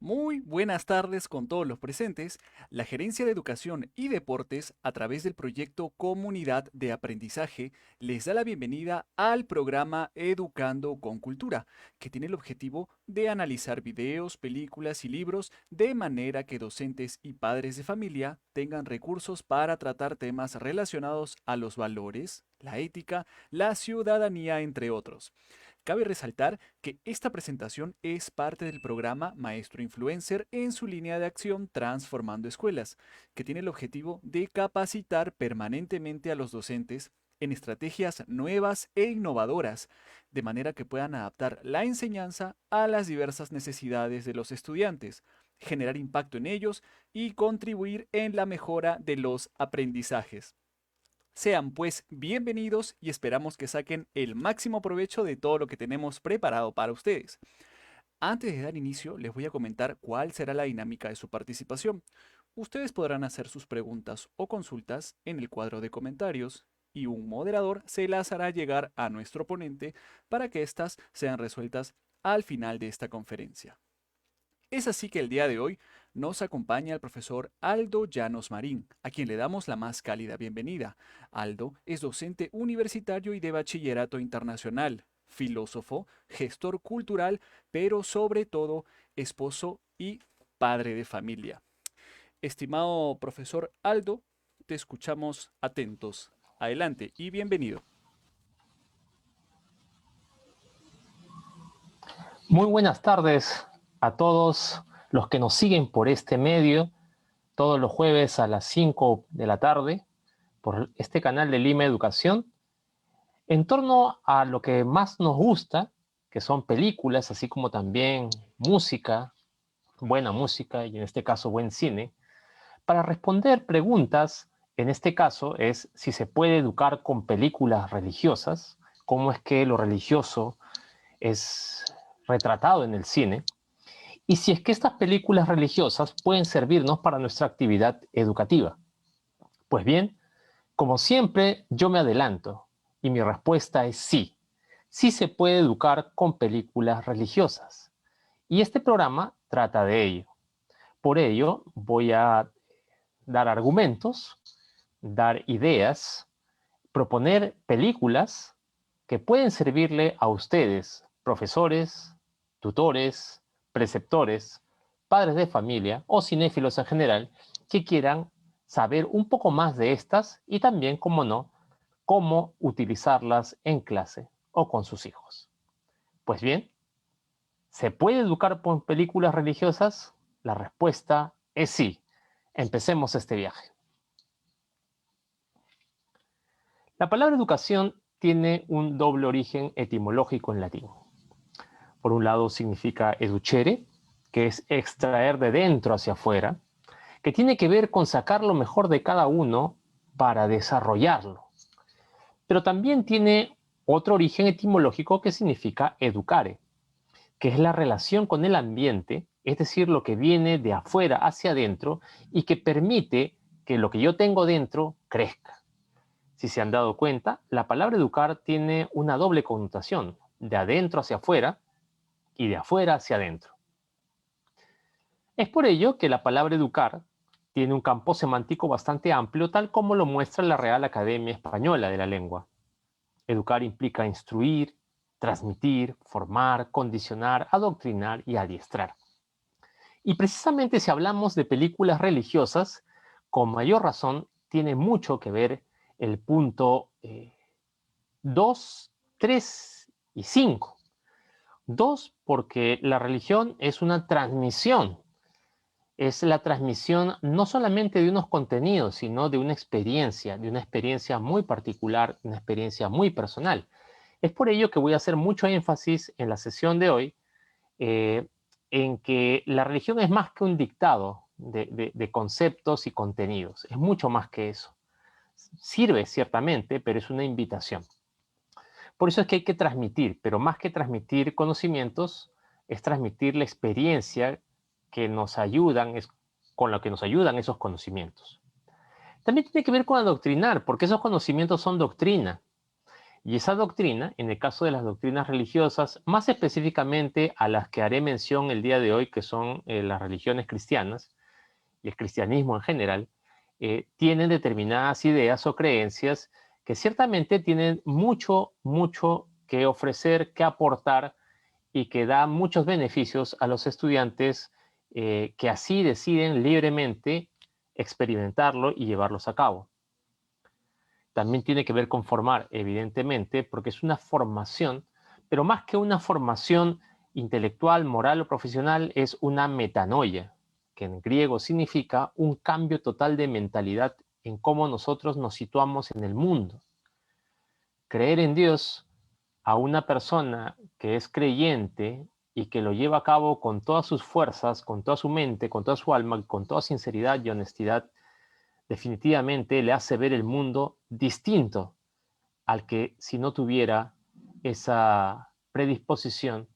Muy buenas tardes con todos los presentes. La Gerencia de Educación y Deportes, a través del proyecto Comunidad de Aprendizaje, les da la bienvenida al programa Educando con Cultura, que tiene el objetivo de analizar videos, películas y libros de manera que docentes y padres de familia tengan recursos para tratar temas relacionados a los valores, la ética, la ciudadanía, entre otros. Cabe resaltar que esta presentación es parte del programa Maestro Influencer en su línea de acción Transformando Escuelas, que tiene el objetivo de capacitar permanentemente a los docentes en estrategias nuevas e innovadoras, de manera que puedan adaptar la enseñanza a las diversas necesidades de los estudiantes, generar impacto en ellos y contribuir en la mejora de los aprendizajes. Sean pues bienvenidos y esperamos que saquen el máximo provecho de todo lo que tenemos preparado para ustedes. Antes de dar inicio, les voy a comentar cuál será la dinámica de su participación. Ustedes podrán hacer sus preguntas o consultas en el cuadro de comentarios y un moderador se las hará llegar a nuestro ponente para que éstas sean resueltas al final de esta conferencia. Es así que el día de hoy nos acompaña el profesor Aldo Llanos Marín, a quien le damos la más cálida bienvenida. Aldo es docente universitario y de bachillerato internacional, filósofo, gestor cultural, pero sobre todo esposo y padre de familia. Estimado profesor Aldo, te escuchamos atentos. Adelante y bienvenido. Muy buenas tardes a todos los que nos siguen por este medio, todos los jueves a las 5 de la tarde, por este canal de Lima Educación, en torno a lo que más nos gusta, que son películas, así como también música, buena música y en este caso buen cine, para responder preguntas. En este caso es si se puede educar con películas religiosas, cómo es que lo religioso es retratado en el cine, y si es que estas películas religiosas pueden servirnos para nuestra actividad educativa. Pues bien, como siempre, yo me adelanto y mi respuesta es sí. Sí se puede educar con películas religiosas. Y este programa trata de ello. Por ello, voy a dar argumentos, dar ideas, proponer películas que pueden servirle a ustedes, profesores, tutores, preceptores, padres de familia o cinéfilos en general, que quieran saber un poco más de estas y también, como no, cómo utilizarlas en clase o con sus hijos. Pues bien, ¿se puede educar con películas religiosas? La respuesta es sí. Empecemos este viaje. La palabra educación tiene un doble origen etimológico en latín. Por un lado significa educere, que es extraer de dentro hacia afuera, que tiene que ver con sacar lo mejor de cada uno para desarrollarlo. Pero también tiene otro origen etimológico que significa educare, que es la relación con el ambiente, es decir, lo que viene de afuera hacia adentro y que permite que lo que yo tengo dentro crezca. Si se han dado cuenta, la palabra educar tiene una doble connotación, de adentro hacia afuera y de afuera hacia adentro. Es por ello que la palabra educar tiene un campo semántico bastante amplio, tal como lo muestra la Real Academia Española de la Lengua. Educar implica instruir, transmitir, formar, condicionar, adoctrinar y adiestrar. Y precisamente si hablamos de películas religiosas, con mayor razón tiene mucho que ver el punto 2, 3 y 5. 2, porque la religión es una transmisión. Es la transmisión no solamente de unos contenidos, sino de una experiencia muy particular, una experiencia muy personal. Es por ello que voy a hacer mucho énfasis en la sesión de hoy eh, en que la religión es más que un dictado de conceptos y contenidos, es mucho más que eso. Sirve ciertamente, pero es una invitación. Por eso es que hay que transmitir, pero más que transmitir conocimientos, es transmitir la experiencia que nos ayudan, con lo que nos ayudan esos conocimientos. También tiene que ver con adoctrinar, porque esos conocimientos son doctrina. Y esa doctrina, en el caso de las doctrinas religiosas, más específicamente a las que haré mención el día de hoy, que son las religiones cristianas y el cristianismo en general, tienen determinadas ideas o creencias que ciertamente tienen mucho, mucho que ofrecer, que aportar y que da muchos beneficios a los estudiantes que así deciden libremente experimentarlo y llevarlos a cabo. También tiene que ver con formar, evidentemente, porque es una formación, pero más que una formación intelectual, moral o profesional, es una metanoia, que en griego significa un cambio total de mentalidad en cómo nosotros nos situamos en el mundo. Creer en Dios a una persona que es creyente y que lo lleva a cabo con todas sus fuerzas, con toda su mente, con toda su alma, con toda sinceridad y honestidad, definitivamente le hace ver el mundo distinto al que si no tuviera esa predisposición,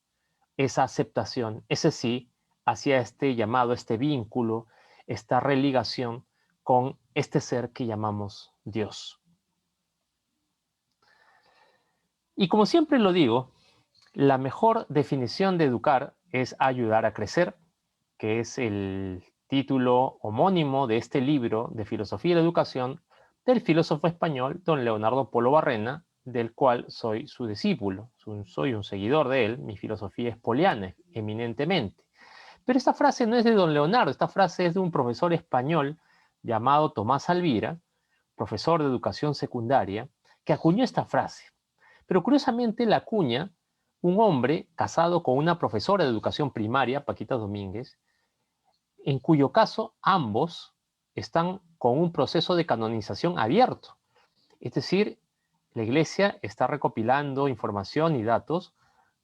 esa aceptación, ese sí, hacia este llamado, este vínculo, esta religación con este ser que llamamos Dios. Y como siempre lo digo, la mejor definición de educar es ayudar a crecer, que es el título homónimo de este libro de Filosofía y la Educación del filósofo español don Leonardo Polo Barrena, del cual soy su discípulo, soy un seguidor de él, mi filosofía es poliana eminentemente. Pero esta frase no es de don Leonardo, esta frase es de un profesor español llamado Tomás Alvira, profesor de educación secundaria, que acuñó esta frase. Pero curiosamente la acuña un hombre casado con una profesora de educación primaria, Paquita Domínguez, en cuyo caso ambos están con un proceso de canonización abierto. Es decir, la Iglesia está recopilando información y datos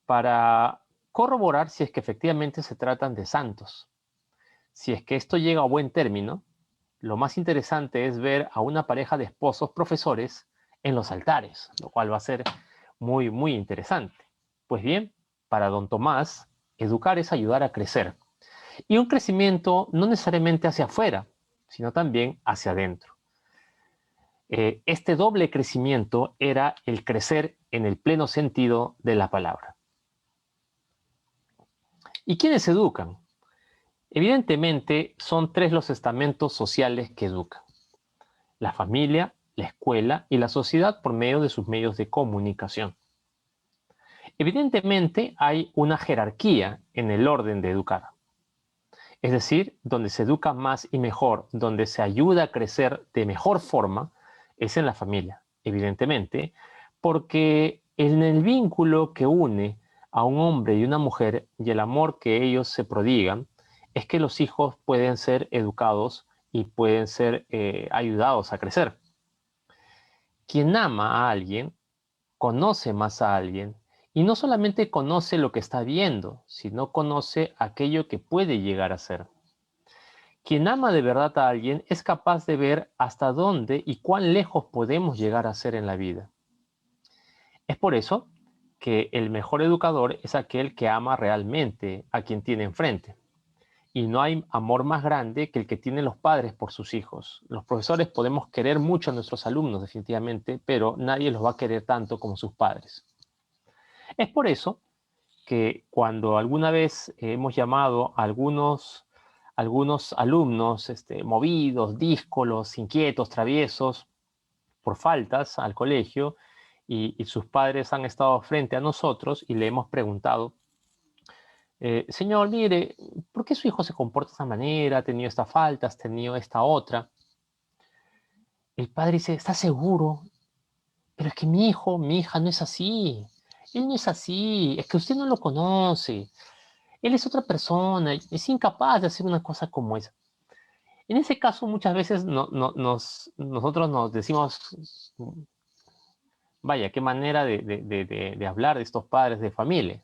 para corroborar si es que efectivamente se tratan de santos. Si es que esto llega a buen término, lo más interesante es ver a una pareja de esposos profesores en los altares, lo cual va a ser muy, muy interesante. Pues bien, para don Tomás, educar es ayudar a crecer. Y un crecimiento no necesariamente hacia afuera, sino también hacia adentro. Este doble crecimiento era el crecer en el pleno sentido de la palabra. ¿Y quiénes educan? Evidentemente son tres los estamentos sociales que educan: la familia, la escuela y la sociedad por medio de sus medios de comunicación. Evidentemente hay una jerarquía en el orden de educar. Es decir, donde se educa más y mejor, donde se ayuda a crecer de mejor forma, es en la familia, evidentemente, porque en el vínculo que une a un hombre y una mujer y el amor que ellos se prodigan, es que los hijos pueden ser educados y pueden ser ayudados a crecer. Quien ama a alguien, conoce más a alguien, y no solamente conoce lo que está viendo, sino conoce aquello que puede llegar a ser. Quien ama de verdad a alguien es capaz de ver hasta dónde y cuán lejos podemos llegar a ser en la vida. Es por eso que el mejor educador es aquel que ama realmente a quien tiene enfrente. Y no hay amor más grande que el que tienen los padres por sus hijos. Los profesores podemos querer mucho a nuestros alumnos, definitivamente, pero nadie los va a querer tanto como sus padres. Es por eso que cuando alguna vez hemos llamado a algunos alumnos movidos, díscolos, inquietos, traviesos, por faltas al colegio, y sus padres han estado frente a nosotros y le hemos preguntado: señor, mire, ¿por qué su hijo se comporta de esta manera? ¿Ha tenido esta falta? ¿Ha tenido esta otra? El padre dice: ¿está seguro? Pero es que mi hijo, mi hija no es así. Él no es así, es que usted no lo conoce. Él es otra persona, es incapaz de hacer una cosa como esa. En ese caso, muchas veces nosotros nos decimos: vaya, qué manera de hablar de estos padres de familia.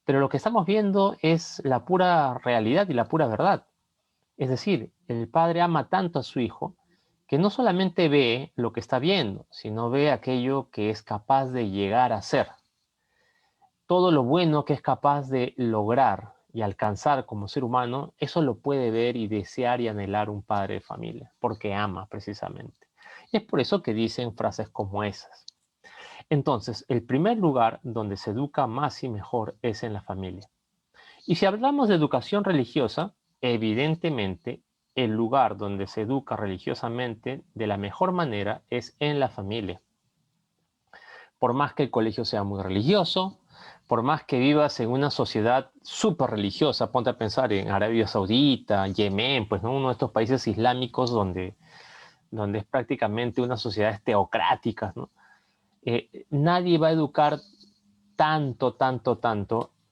Pero lo que estamos viendo es la pura realidad y la pura verdad. Es decir, el padre ama tanto a su hijo que no solamente ve lo que está viendo, sino ve aquello que es capaz de llegar a ser. Todo lo bueno que es capaz de lograr y alcanzar como ser humano, eso lo puede ver y desear y anhelar un padre de familia, porque ama precisamente. Y es por eso que dicen frases como esas. Entonces, el primer lugar donde se educa más y mejor es en la familia. Y si hablamos de educación religiosa, evidentemente el lugar donde se educa religiosamente de la mejor manera es en la familia. Por más que el colegio sea muy religioso, por más que vivas en una sociedad súper religiosa, ponte a pensar en Arabia Saudita, Yemen, pues ¿no? Uno de estos países islámicos donde es prácticamente una sociedad teocrática, ¿no? Nadie va a educar tanto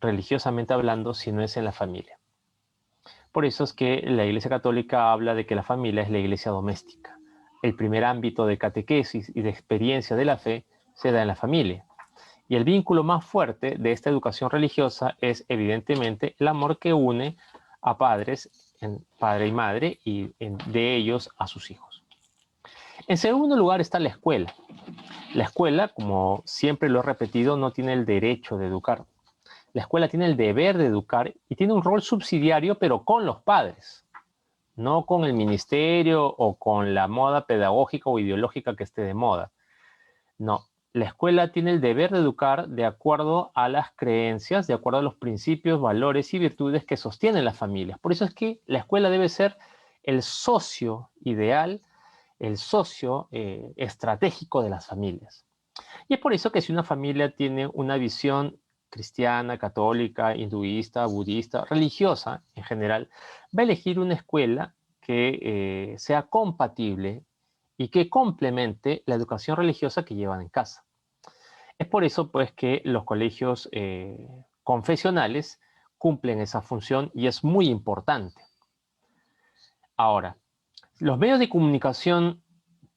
religiosamente hablando si no es en la familia. Por eso es que la Iglesia Católica habla de que la familia es la iglesia doméstica. El primer ámbito de catequesis y de experiencia de la fe se da en la familia. Y el vínculo más fuerte de esta educación religiosa es evidentemente el amor que une a padres, padre y madre, y de ellos a sus hijos. En segundo lugar está la escuela. La escuela, como siempre lo he repetido, no tiene el derecho de educar. La escuela tiene el deber de educar y tiene un rol subsidiario, pero con los padres, no con el ministerio o con la moda pedagógica o ideológica que esté de moda. No, la escuela tiene el deber de educar de acuerdo a las creencias, de acuerdo a los principios, valores y virtudes que sostienen las familias. Por eso es que la escuela debe ser el socio ideal, el socio estratégico de las familias. Y es por eso que si una familia tiene una visión cristiana, católica, hinduista, budista, religiosa en general, va a elegir una escuela que sea compatible y que complemente la educación religiosa que llevan en casa. Es por eso, pues, que los colegios confesionales cumplen esa función y es muy importante. Ahora, los medios de comunicación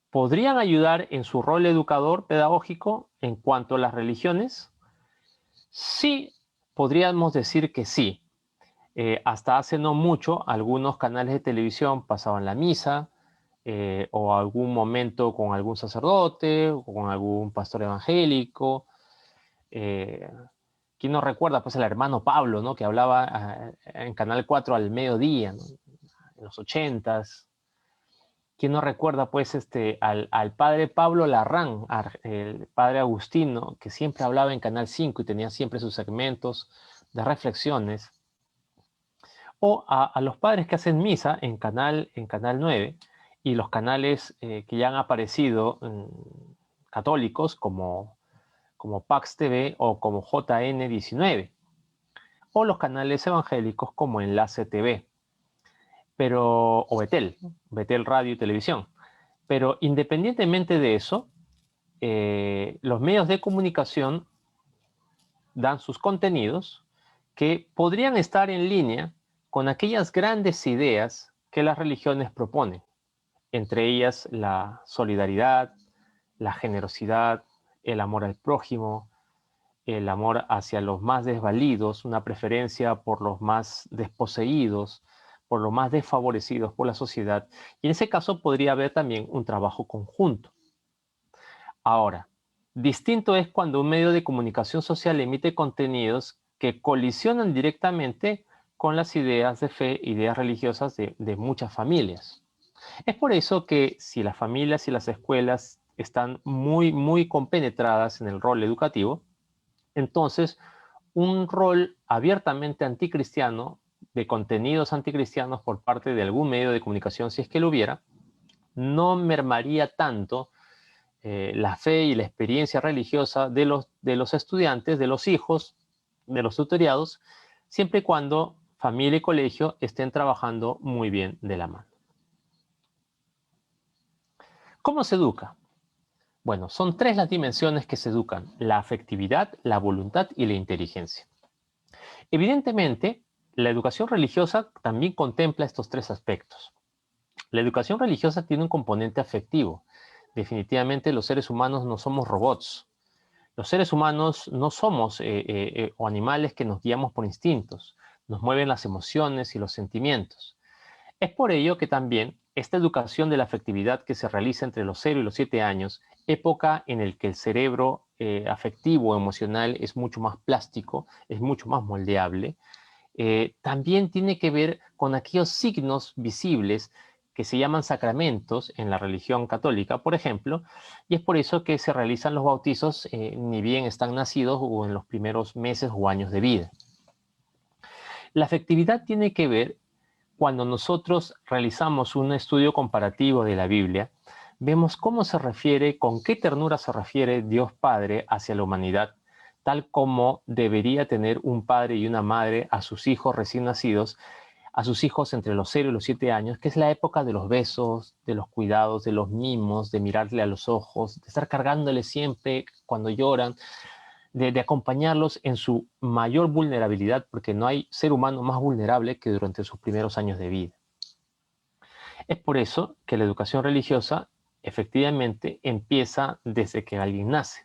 podrían ayudar en su rol educador pedagógico en cuanto a las religiones. Sí, podríamos decir que sí. Hasta hace no mucho, algunos canales de televisión pasaban la misa o algún momento con algún sacerdote o con algún pastor evangélico. Eh, ¿Quién no recuerda pues al hermano Pablo, ¿no? Que hablaba en Canal 4 al mediodía, ¿no? En los 80s? ¿Quién no recuerda pues al padre Pablo Larrán, el padre Agustino, que siempre hablaba en Canal 5 y tenía siempre sus segmentos de reflexiones? O a los padres que hacen misa en Canal 9 y los canales que ya han aparecido católicos como Pax TV o como JN19, o los canales evangélicos como Enlace TV, o Betel Radio y Televisión. Pero independientemente de eso, los medios de comunicación dan sus contenidos que podrían estar en línea con aquellas grandes ideas que las religiones proponen, entre ellas la solidaridad, la generosidad, el amor al prójimo, el amor hacia los más desvalidos, una preferencia por los más desposeídos, por los más desfavorecidos por la sociedad. Y en ese caso podría haber también un trabajo conjunto. Ahora, distinto es cuando un medio de comunicación social emite contenidos que colisionan directamente con las ideas de fe, ideas religiosas de muchas familias. Es por eso que si las familias y las escuelas están muy compenetradas en el rol educativo, entonces un rol abiertamente anticristiano, de contenidos anticristianos por parte de algún medio de comunicación, si es que lo hubiera, no mermaría tanto la fe y la experiencia religiosa de los estudiantes, de los hijos, de los tutoriados, siempre y cuando familia y colegio estén trabajando muy bien de la mano. ¿Cómo se educa? Bueno, son tres las dimensiones que se educan: la afectividad, la voluntad y la inteligencia. Evidentemente, la educación religiosa también contempla estos tres aspectos. La educación religiosa tiene un componente afectivo. Definitivamente los seres humanos no somos robots. Los seres humanos no somos o animales que nos guiamos por instintos. Nos mueven las emociones y los sentimientos. Es por ello que también esta educación de la afectividad que se realiza entre los 0 y los 7 años, época en la que el cerebro afectivo, emocional es mucho más plástico, es mucho más moldeable, también tiene que ver con aquellos signos visibles que se llaman sacramentos en la religión católica, por ejemplo, y es por eso que se realizan los bautizos ni bien están nacidos o en los primeros meses o años de vida. La afectividad tiene que ver cuando nosotros realizamos un estudio comparativo de la Biblia, vemos cómo se refiere, con qué ternura se refiere Dios Padre hacia la humanidad, tal como debería tener un padre y una madre a sus hijos recién nacidos, a sus hijos entre los 0 y los 7 años, que es la época de los besos, de los cuidados, de los mimos, de mirarle a los ojos, de estar cargándole siempre cuando lloran, de acompañarlos en su mayor vulnerabilidad, porque no hay ser humano más vulnerable que durante sus primeros años de vida. Es por eso que la educación religiosa efectivamente empieza desde que alguien nace.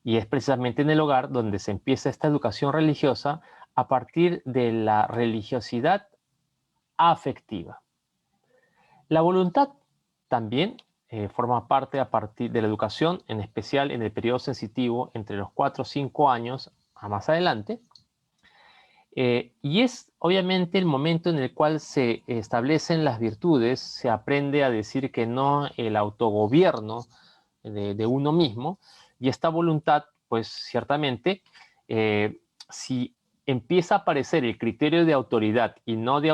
Y es precisamente en el hogar donde se empieza esta educación religiosa a partir de la religiosidad afectiva. La voluntad también forma parte a partir de la educación, en especial en el periodo sensitivo entre los 4 o 5 años a más adelante. Y es obviamente el momento en el cual se establecen las virtudes, se aprende a decir que no, el autogobierno de uno mismo, y esta voluntad, pues ciertamente, si empieza a aparecer el criterio de autoridad y no de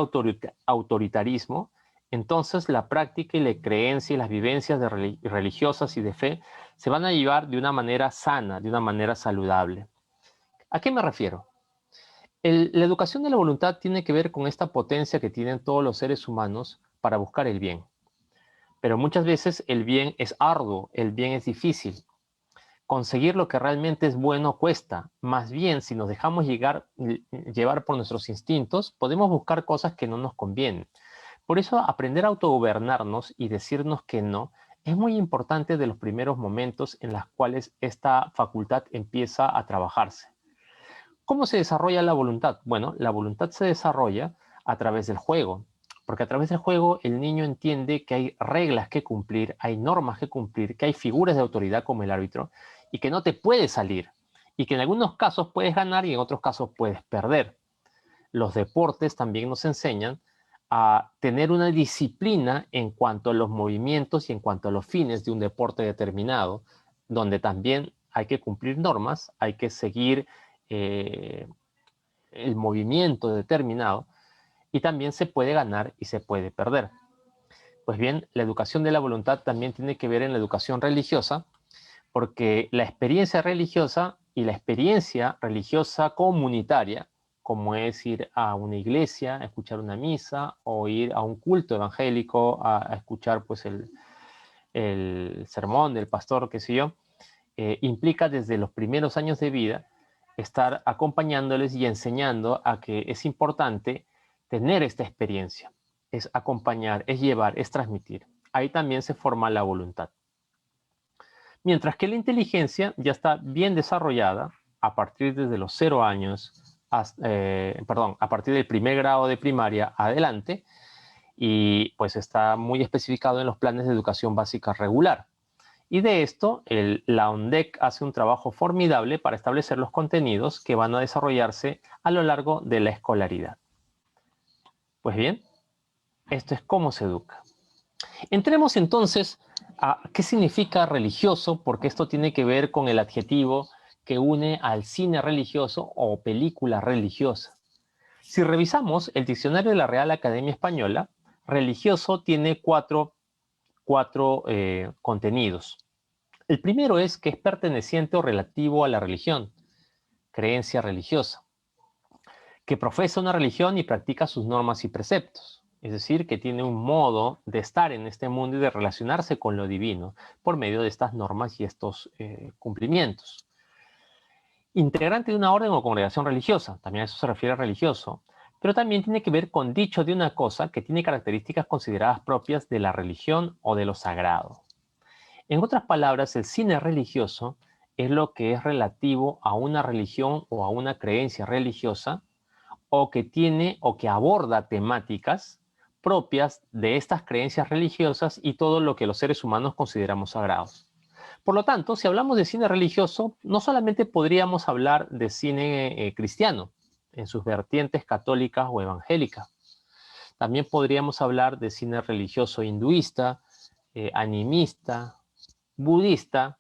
autoritarismo, entonces la práctica y la creencia y las vivencias religiosas y de fe se van a llevar de una manera sana, de una manera saludable. ¿A qué me refiero? La educación de la voluntad tiene que ver con esta potencia que tienen todos los seres humanos para buscar el bien. Pero muchas veces el bien es arduo, el bien es difícil. Conseguir lo que realmente es bueno cuesta. Más bien, si nos dejamos llevar por nuestros instintos, podemos buscar cosas que no nos convienen. Por eso, aprender a autogobernarnos y decirnos que no es muy importante de los primeros momentos en los cuales esta facultad empieza a trabajarse. ¿Cómo se desarrolla la voluntad? Bueno, la voluntad se desarrolla a través del juego, porque a través del juego el niño entiende que hay reglas que cumplir, hay normas que cumplir, que hay figuras de autoridad como el árbitro y que no te puedes salir y que en algunos casos puedes ganar y en otros casos puedes perder. Los deportes también nos enseñan a tener una disciplina en cuanto a los movimientos y en cuanto a los fines de un deporte determinado, donde también hay que cumplir normas, hay que seguir el movimiento determinado y también se puede ganar y se puede perder. Pues bien, la educación de la voluntad también tiene que ver en la educación religiosa, porque la experiencia religiosa y la experiencia religiosa comunitaria, como es ir a una iglesia, a escuchar una misa o ir a un culto evangélico, a escuchar pues el sermón del pastor, qué sé yo, implica desde los primeros años de vida estar acompañándoles y enseñando a que es importante tener esta experiencia. Es acompañar, es llevar, es transmitir. Ahí también se forma la voluntad. Mientras que la inteligencia ya está bien desarrollada a partir desde los 0 años, a partir del primer grado de primaria adelante, y pues está muy especificado en los planes de educación básica regular. Y de esto, la ONDEC hace un trabajo formidable para establecer los contenidos que van a desarrollarse a lo largo de la escolaridad. Pues bien, esto es cómo se educa. Entremos entonces a qué significa religioso, porque esto tiene que ver con el adjetivo que une al cine religioso o película religiosa. Si revisamos el diccionario de la Real Academia Española, religioso tiene cuatro contenidos. El primero es que es perteneciente o relativo a la religión, creencia religiosa, que profesa una religión y practica sus normas y preceptos, es decir, que tiene un modo de estar en este mundo y de relacionarse con lo divino por medio de estas normas y estos cumplimientos. Integrante de una orden o congregación religiosa, también a eso se refiere a religioso, pero también tiene que ver con dicho de una cosa que tiene características consideradas propias de la religión o de lo sagrado. En otras palabras, el cine religioso es lo que es relativo a una religión o a una creencia religiosa o que tiene o que aborda temáticas propias de estas creencias religiosas y todo lo que los seres humanos consideramos sagrados. Por lo tanto, si hablamos de cine religioso, no solamente podríamos hablar de cine cristiano en sus vertientes católicas o evangélicas. También podríamos hablar de cine religioso hinduista, animista, budista,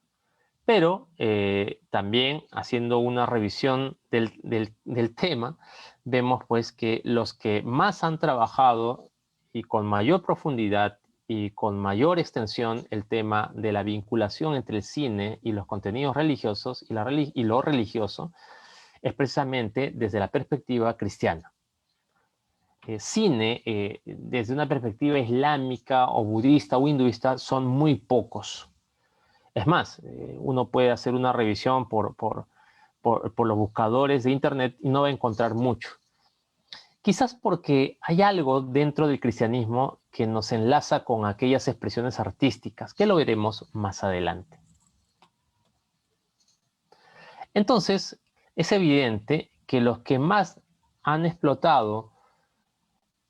pero también haciendo una revisión del tema, vemos pues que los que más han trabajado y con mayor profundidad y con mayor extensión el tema de la vinculación entre el cine y los contenidos religiosos y lo religioso es precisamente desde la perspectiva cristiana. Cine, desde una perspectiva islámica o budista o hinduista, son muy pocos. Es más, uno puede hacer una revisión por los buscadores de Internet y no va a encontrar mucho. Quizás porque hay algo dentro del cristianismo que nos enlaza con aquellas expresiones artísticas, que lo veremos más adelante. Entonces, es evidente que los que más han explotado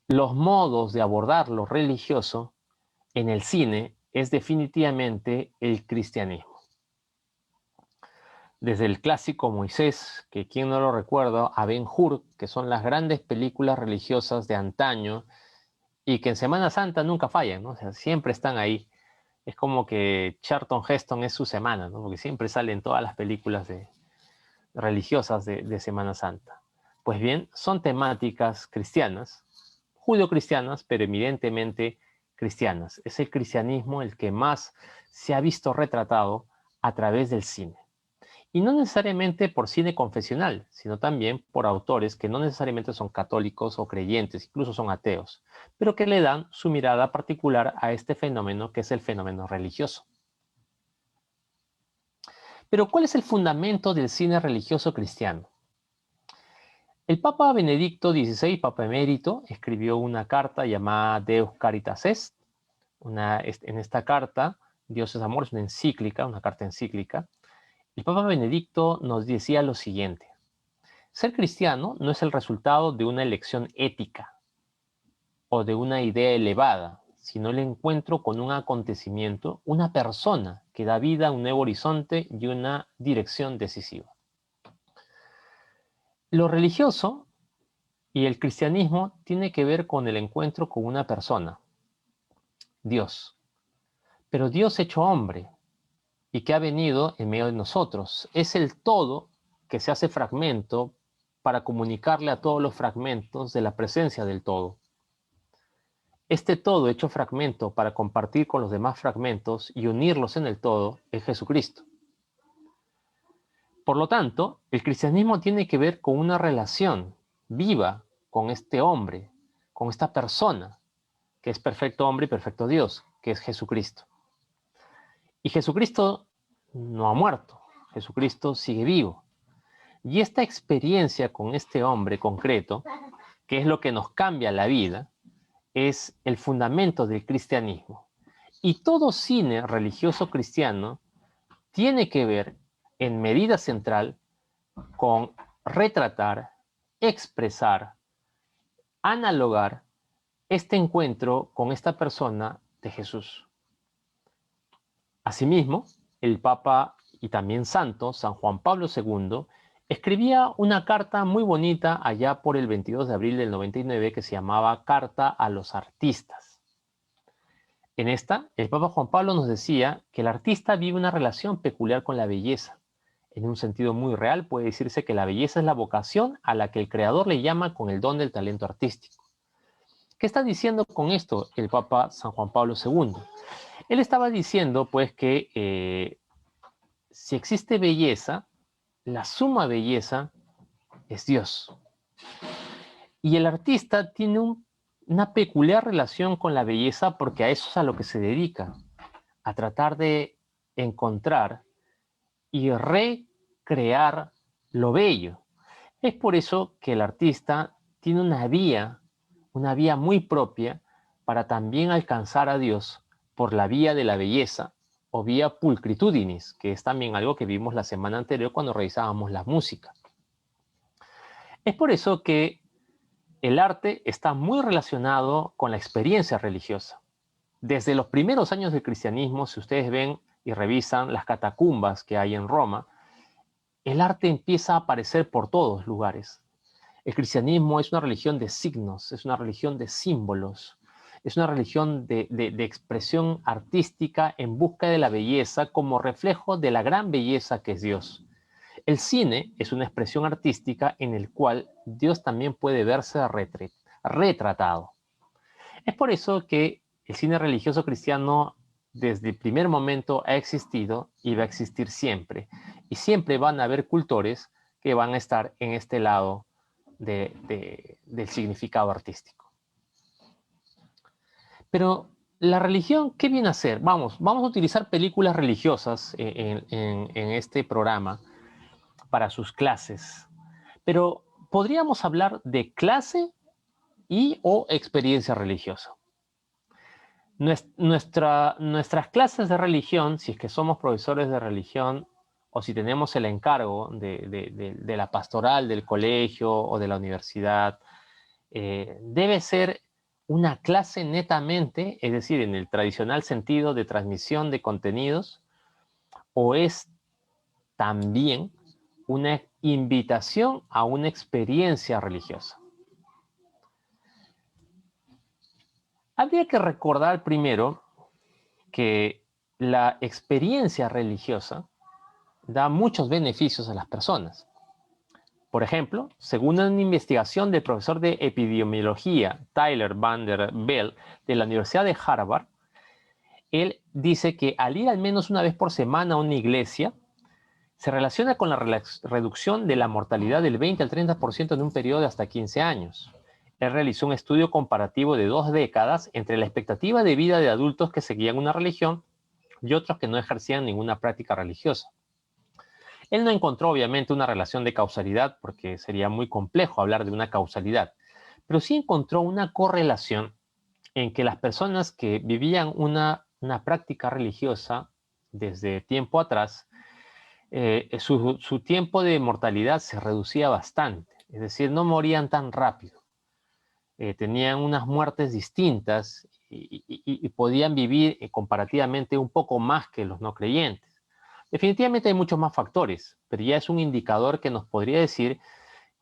los modos de abordar lo religioso en el cine es definitivamente el cristianismo. Desde el clásico Moisés, que quien no lo recuerda, a Ben-Hur, que son las grandes películas religiosas de antaño y que en Semana Santa nunca fallan, ¿no? O sea, siempre están ahí. Es como que Charlton Heston es su semana, ¿no? Porque siempre salen todas las películas religiosas de Semana Santa. Pues bien, son temáticas cristianas, judio-cristianas, pero evidentemente cristianas. Es el cristianismo el que más se ha visto retratado a través del cine. Y no necesariamente por cine confesional, sino también por autores que no necesariamente son católicos o creyentes, incluso son ateos, pero que le dan su mirada particular a este fenómeno que es el fenómeno religioso. Pero ¿cuál es el fundamento del cine religioso cristiano? El Papa Benedicto XVI, Papa Emérito, escribió una carta llamada Deus Caritas Est. En esta carta, Dios es amor, es una encíclica, una carta encíclica. El Papa Benedicto nos decía lo siguiente: ser cristiano no es el resultado de una elección ética o de una idea elevada, sino el encuentro con un acontecimiento, una persona que da vida a un nuevo horizonte y una dirección decisiva. Lo religioso y el cristianismo tiene que ver con el encuentro con una persona, Dios. Pero Dios hecho hombre y que ha venido en medio de nosotros. Es el todo que se hace fragmento para comunicarle a todos los fragmentos de la presencia del todo. Este todo hecho fragmento para compartir con los demás fragmentos y unirlos en el todo es Jesucristo. Por lo tanto, el cristianismo tiene que ver con una relación viva con este hombre, con esta persona, que es perfecto hombre y perfecto Dios, que es Jesucristo. Y Jesucristo no ha muerto, Jesucristo sigue vivo. Y esta experiencia con este hombre concreto, que es lo que nos cambia la vida, es el fundamento del cristianismo. Y todo cine religioso cristiano tiene que ver, en medida central, con retratar, expresar, analogar este encuentro con esta persona de Jesús. Asimismo, el Papa y también santo, San Juan Pablo II, escribía una carta muy bonita allá por el 22 de abril del 99 que se llamaba Carta a los Artistas. En esta, el Papa Juan Pablo nos decía que el artista vive una relación peculiar con la belleza. En un sentido muy real puede decirse que la belleza es la vocación a la que el Creador le llama con el don del talento artístico. ¿Qué está diciendo con esto el Papa San Juan Pablo II? Él estaba diciendo pues que si existe belleza, la suma belleza es Dios. Y el artista tiene una peculiar relación con la belleza porque a eso es a lo que se dedica, a tratar de encontrar y recrear lo bello. Es por eso que el artista tiene una vía muy propia para también alcanzar a Dios por la vía de la belleza o vía pulcritudinis, que es también algo que vimos la semana anterior cuando revisábamos la música. Es por eso que el arte está muy relacionado con la experiencia religiosa. Desde los primeros años del cristianismo, si ustedes ven y revisan las catacumbas que hay en Roma, el arte empieza a aparecer por todos lugares. El cristianismo es una religión de signos, es una religión de símbolos, es una religión de expresión artística en busca de la belleza como reflejo de la gran belleza que es Dios. El cine es una expresión artística en el cual Dios también puede verse retratado. Es por eso que el cine religioso cristiano desde el primer momento ha existido y va a existir siempre. Y siempre van a haber cultores que van a estar en este lado del significado artístico. Pero la religión, ¿qué viene a hacer? Vamos a utilizar películas religiosas en este programa para sus clases. Pero podríamos hablar de clase y o experiencia religiosa. Nuestras clases de religión, si es que somos profesores de religión o si tenemos el encargo de la pastoral del colegio o de la universidad, debe ser una clase netamente, es decir, en el tradicional sentido de transmisión de contenidos, o es también una invitación a una experiencia religiosa. Habría que recordar primero que la experiencia religiosa da muchos beneficios a las personas. Por ejemplo, según una investigación del profesor de epidemiología Tyler Van der Bell de la Universidad de Harvard, él dice que al ir al menos una vez por semana a una iglesia, se relaciona con la reducción de la mortalidad del 20 al 30% en un periodo de hasta 15 años. Él realizó un estudio comparativo de 2 décadas entre la expectativa de vida de adultos que seguían una religión y otros que no ejercían ninguna práctica religiosa. Él no encontró obviamente una relación de causalidad porque sería muy complejo hablar de una causalidad, pero sí encontró una correlación en que las personas que vivían una práctica religiosa desde tiempo atrás, su tiempo de mortalidad se reducía bastante, es decir, no morían tan rápido. Tenían unas muertes distintas y podían vivir comparativamente un poco más que los no creyentes. Definitivamente hay muchos más factores, pero ya es un indicador que nos podría decir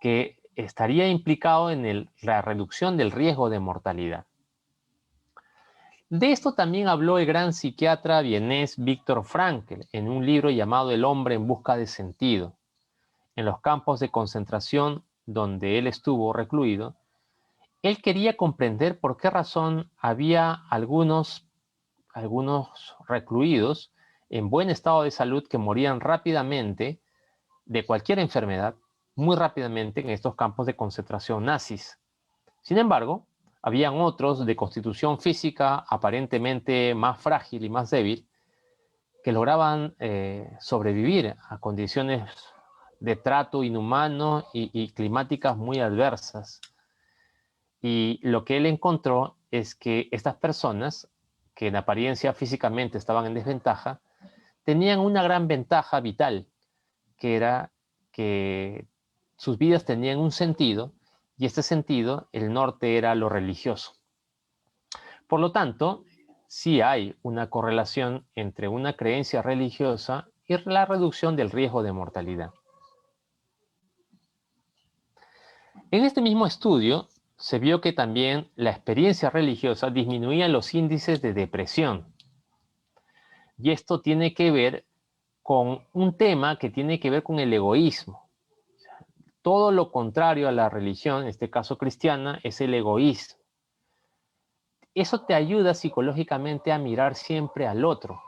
que estaría implicado en la reducción del riesgo de mortalidad. De esto también habló el gran psiquiatra vienés Viktor Frankl en un libro llamado El hombre en busca de sentido. En los campos de concentración donde él estuvo recluido, él quería comprender por qué razón había algunos recluidos en buen estado de salud que morían rápidamente de cualquier enfermedad, muy rápidamente en estos campos de concentración nazis. Sin embargo, habían otros de constitución física aparentemente más frágil y más débil que lograban sobrevivir a condiciones de trato inhumano y climáticas muy adversas. Y lo que él encontró es que estas personas, que en apariencia físicamente estaban en desventaja, tenían una gran ventaja vital, que era que sus vidas tenían un sentido, y este sentido, el norte, era lo religioso. Por lo tanto, sí hay una correlación entre una creencia religiosa y la reducción del riesgo de mortalidad. En este mismo estudio se vio que también la experiencia religiosa disminuía los índices de depresión. Y esto tiene que ver con un tema que tiene que ver con el egoísmo. Todo lo contrario a la religión, en este caso cristiana, es el egoísmo. Eso te ayuda psicológicamente a mirar siempre al otro.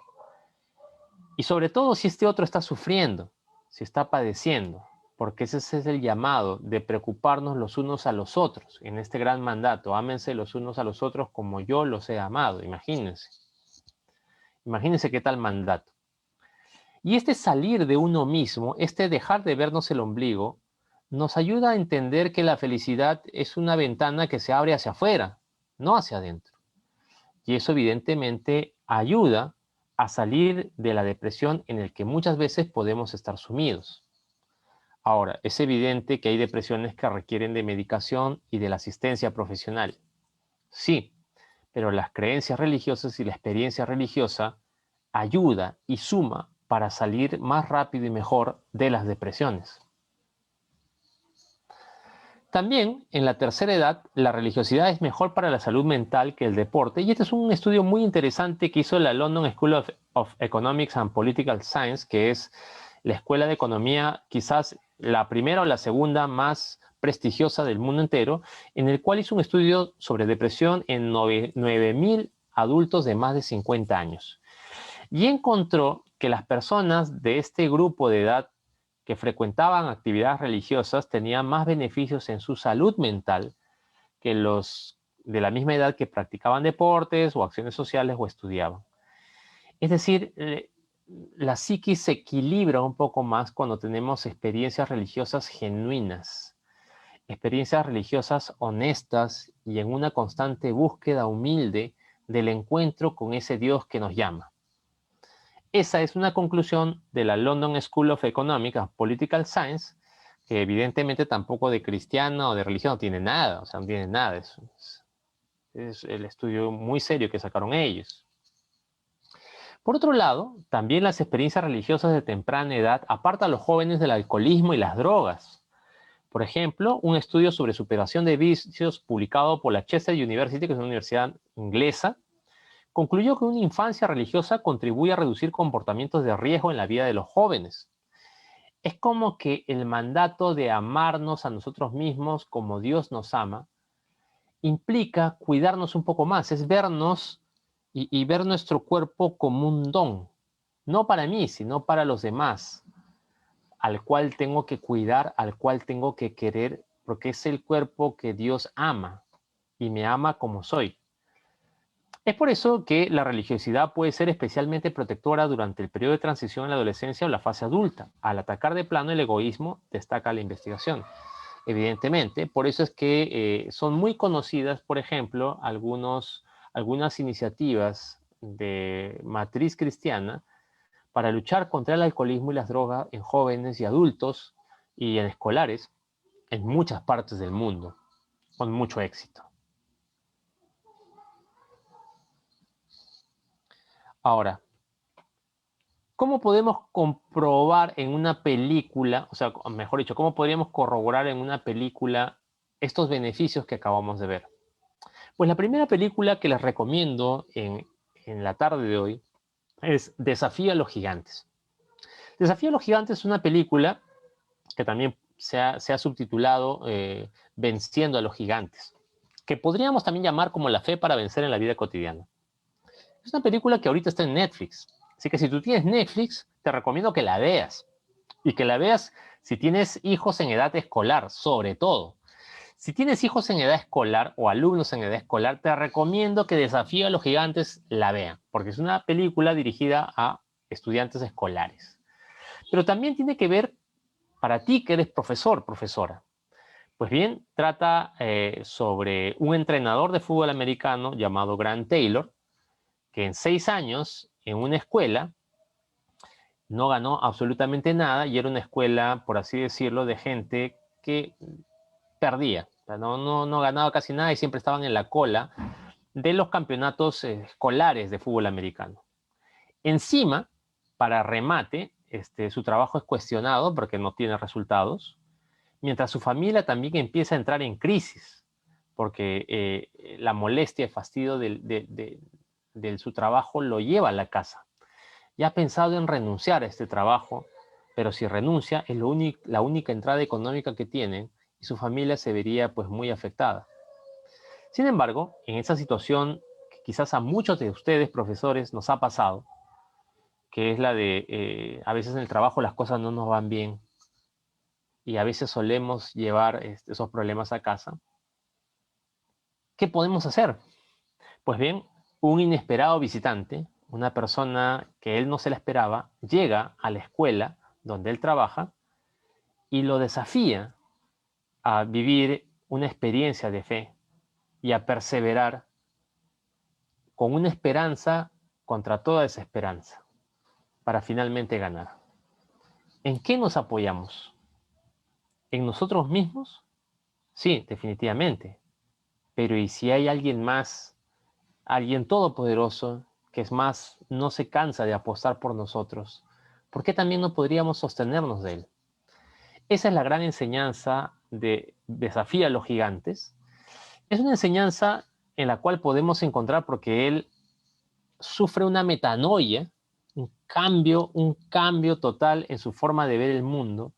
Y sobre todo si este otro está sufriendo, si está padeciendo, porque ese es el llamado de preocuparnos los unos a los otros. En este gran mandato, ámense los unos a los otros como yo los he amado. Imagínense. Imagínense qué tal mandato. Y este salir de uno mismo, este dejar de vernos el ombligo, nos ayuda a entender que la felicidad es una ventana que se abre hacia afuera, no hacia adentro. Y eso evidentemente ayuda a salir de la depresión en el que muchas veces podemos estar sumidos. Ahora, es evidente que hay depresiones que requieren de medicación y de la asistencia profesional. Sí, pero las creencias religiosas y la experiencia religiosa ayuda y suma para salir más rápido y mejor de las depresiones. También en la tercera edad la religiosidad es mejor para la salud mental que el deporte, y este es un estudio muy interesante que hizo la London School of Economics and Political Science, que es la escuela de economía quizás la primera o la segunda más prestigiosa del mundo entero, en el cual hizo un estudio sobre depresión en 9.000 adultos de más de 50 años. Y encontró que las personas de este grupo de edad que frecuentaban actividades religiosas tenían más beneficios en su salud mental que los de la misma edad que practicaban deportes o acciones sociales o estudiaban. Es decir, la psiquis se equilibra un poco más cuando tenemos experiencias religiosas genuinas, experiencias religiosas honestas y en una constante búsqueda humilde del encuentro con ese Dios que nos llama. Esa es una conclusión de la London School of Economics and Political Science, que evidentemente tampoco de cristiana o de religión no tiene nada, o sea, no tiene nada. Es el estudio muy serio que sacaron ellos. Por otro lado, también las experiencias religiosas de temprana edad apartan a los jóvenes del alcoholismo y las drogas. Por ejemplo, un estudio sobre superación de vicios publicado por la Chester University, que es una universidad inglesa, concluyó que una infancia religiosa contribuye a reducir comportamientos de riesgo en la vida de los jóvenes. Es como que el mandato de amarnos a nosotros mismos como Dios nos ama implica cuidarnos un poco más, es vernos y ver nuestro cuerpo como un don, no para mí, sino para los demás, al cual tengo que cuidar, al cual tengo que querer, porque es el cuerpo que Dios ama y me ama como soy. Es por eso que la religiosidad puede ser especialmente protectora durante el periodo de transición en la adolescencia o la fase adulta. Al atacar de plano el egoísmo, destaca la investigación. Evidentemente, por eso es que son muy conocidas, por ejemplo, algunas iniciativas de matriz cristiana para luchar contra el alcoholismo y las drogas en jóvenes y adultos y en escolares en muchas partes del mundo, con mucho éxito. Ahora, ¿cómo podemos comprobar en una película, o sea, mejor dicho, cómo podríamos corroborar en una película estos beneficios que acabamos de ver? Pues la primera película que les recomiendo en la tarde de hoy es Desafío a los Gigantes. Desafío a los Gigantes es una película que también se ha subtitulado Venciendo a los Gigantes, que podríamos también llamar como la fe para vencer en la vida cotidiana. Es una película que ahorita está en Netflix, así que si tú tienes Netflix, te recomiendo que la veas, y que la veas si tienes hijos en edad escolar, sobre todo. Si tienes hijos en edad escolar o alumnos en edad escolar, te recomiendo que Desafío a los Gigantes la vean, porque es una película dirigida a estudiantes escolares. Pero también tiene que ver para ti que eres profesor, profesora. Pues bien, trata sobre un entrenador de fútbol americano llamado Grant Taylor, que en 6 años en una escuela no ganó absolutamente nada y era una escuela, por así decirlo, de gente que perdía. O sea, no ganaba casi nada y siempre estaban en la cola de los campeonatos escolares de fútbol americano. Encima, para remate, su trabajo es cuestionado porque no tiene resultados, mientras su familia también empieza a entrar en crisis, porque la molestia y fastidio de su trabajo lo lleva a la casa. Ya ha pensado en renunciar a este trabajo, pero si renuncia es la única entrada económica que tienen y su familia se vería pues muy afectada. Sin embargo, en esa situación que quizás a muchos de ustedes, profesores, nos ha pasado, que es la de a veces en el trabajo las cosas no nos van bien y a veces solemos llevar esos problemas a casa, ¿qué podemos hacer? Pues bien, un inesperado visitante, una persona que él no se la esperaba, llega a la escuela donde él trabaja y lo desafía a vivir una experiencia de fe y a perseverar con una esperanza contra toda desesperanza para finalmente ganar. ¿En qué nos apoyamos? ¿En nosotros mismos? Sí, definitivamente. Pero ¿y si hay alguien más, alguien todopoderoso, que es más, no se cansa de apostar por nosotros? ¿Por qué también no podríamos sostenernos de él? Esa es la gran enseñanza desafía a los gigantes, es una enseñanza en la cual podemos encontrar porque él sufre una metanoia, un cambio total en su forma de ver el mundo,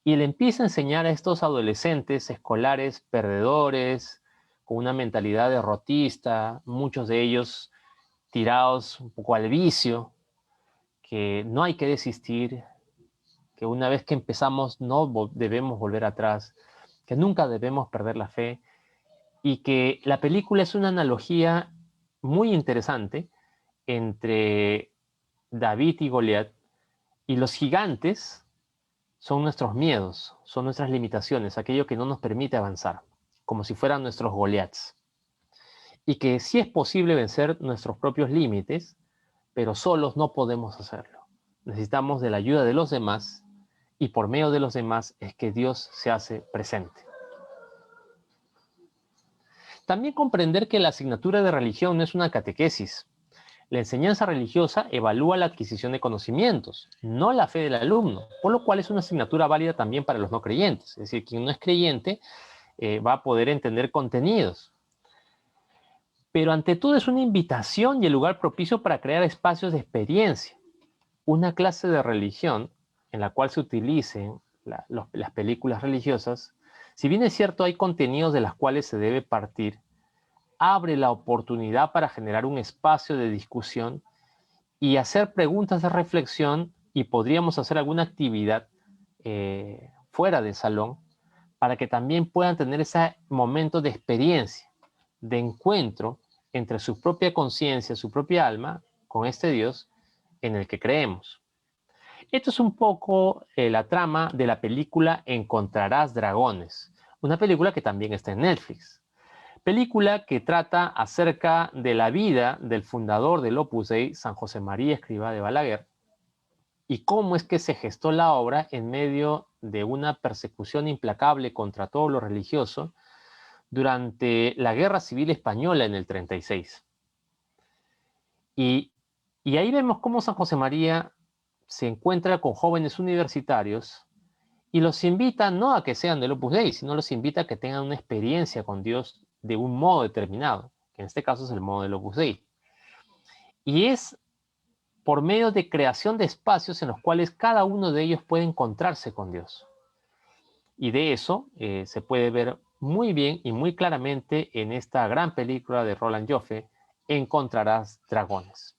y él empieza a enseñar a estos adolescentes escolares perdedores, con una mentalidad derrotista, muchos de ellos tirados un poco al vicio, que no hay que desistir, que una vez que empezamos no debemos volver atrás, que nunca debemos perder la fe, y que la película es una analogía muy interesante entre David y Goliat, y los gigantes son nuestros miedos, son nuestras limitaciones, aquello que no nos permite avanzar, como si fueran nuestros Goliats. Y que sí es posible vencer nuestros propios límites, pero solos no podemos hacerlo. Necesitamos de la ayuda de los demás, y por medio de los demás es que Dios se hace presente. También comprender que la asignatura de religión no es una catequesis. La enseñanza religiosa evalúa la adquisición de conocimientos, no la fe del alumno, por lo cual es una asignatura válida también para los no creyentes. Es decir, quien no es creyente va a poder entender contenidos. Pero ante todo es una invitación y el lugar propicio para crear espacios de experiencia. Una clase de religión en la cual se utilicen las películas religiosas, si bien es cierto hay contenidos de las cuales se debe partir, abre la oportunidad para generar un espacio de discusión y hacer preguntas de reflexión, y podríamos hacer alguna actividad fuera del salón para que también puedan tener ese momento de experiencia, de encuentro entre su propia conciencia, su propia alma, con este Dios en el que creemos. Esto es un poco la trama de la película Encontrarás Dragones, una película que también está en Netflix. Película que trata acerca de la vida del fundador del Opus Dei, San José María Escrivá de Balaguer, y cómo es que se gestó la obra en medio de una persecución implacable contra todo lo religioso durante la Guerra Civil Española en el 36. Y ahí vemos cómo San José María se encuentra con jóvenes universitarios y los invita no a que sean del Opus Dei, sino los invita a que tengan una experiencia con Dios de un modo determinado, que en este caso es el modo del Opus Dei. Y es por medio de creación de espacios en los cuales cada uno de ellos puede encontrarse con Dios. Y de eso se puede ver muy bien y muy claramente en esta gran película de Roland Joffe, Encontrarás Dragones.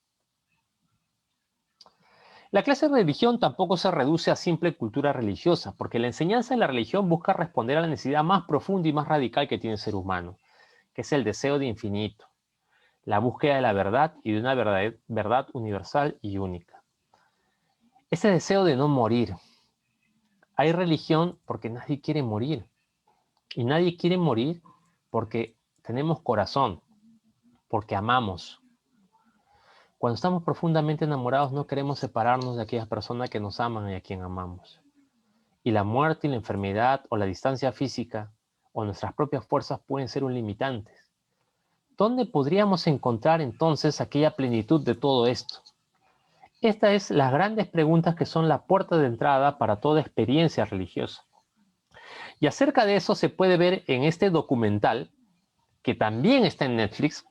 La clase de religión tampoco se reduce a simple cultura religiosa, porque la enseñanza de la religión busca responder a la necesidad más profunda y más radical que tiene el ser humano, que es el deseo de infinito, la búsqueda de la verdad y de una verdad universal y única. Ese deseo de no morir. Hay religión porque nadie quiere morir. Y nadie quiere morir porque tenemos corazón, porque amamos. Cuando estamos profundamente enamorados no queremos separarnos de aquellas personas que nos aman y a quien amamos. Y la muerte y la enfermedad o la distancia física o nuestras propias fuerzas pueden ser un limitante. ¿Dónde podríamos encontrar entonces aquella plenitud de todo esto? Estas es las grandes preguntas que son la puerta de entrada para toda experiencia religiosa. Y acerca de eso se puede ver en este documental, que también está en Netflix.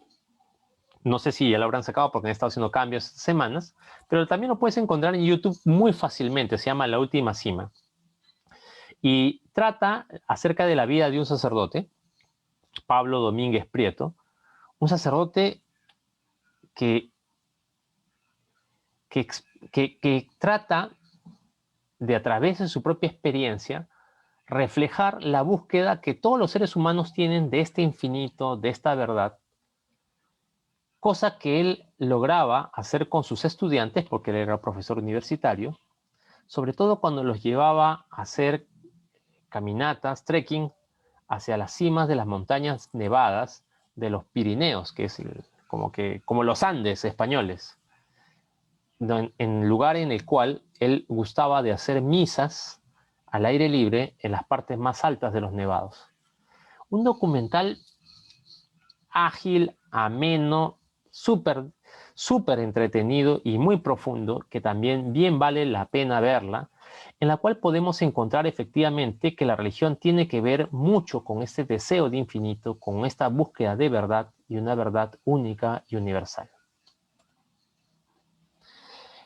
No sé si ya lo habrán sacado porque han estado haciendo cambios estas semanas, pero también lo puedes encontrar en YouTube muy fácilmente. Se llama La Última Cima. Y trata acerca de la vida de un sacerdote, Pablo Domínguez Prieto, un sacerdote que trata de, a través de su propia experiencia, reflejar la búsqueda que todos los seres humanos tienen de este infinito, de esta verdad, cosa que él lograba hacer con sus estudiantes, porque él era profesor universitario, sobre todo cuando los llevaba a hacer caminatas, trekking, hacia las cimas de las montañas nevadas de los Pirineos, que es como los Andes españoles, en lugar en el cual él gustaba de hacer misas al aire libre en las partes más altas de los nevados. Un documental ágil, ameno, súper entretenido y muy profundo, que también bien vale la pena verla, en la cual podemos encontrar efectivamente que la religión tiene que ver mucho con este deseo de infinito, con esta búsqueda de verdad y una verdad única y universal.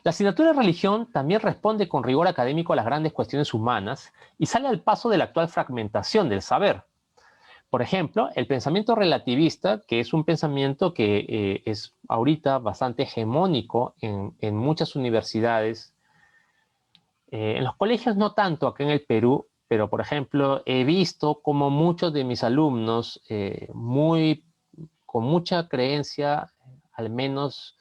La asignatura de religión también responde con rigor académico a las grandes cuestiones humanas y sale al paso de la actual fragmentación del saber. Por ejemplo, el pensamiento relativista, que es un pensamiento que es ahorita bastante hegemónico en muchas universidades, en los colegios no tanto acá en el Perú, pero por ejemplo he visto como muchos de mis alumnos con mucha creencia, al menos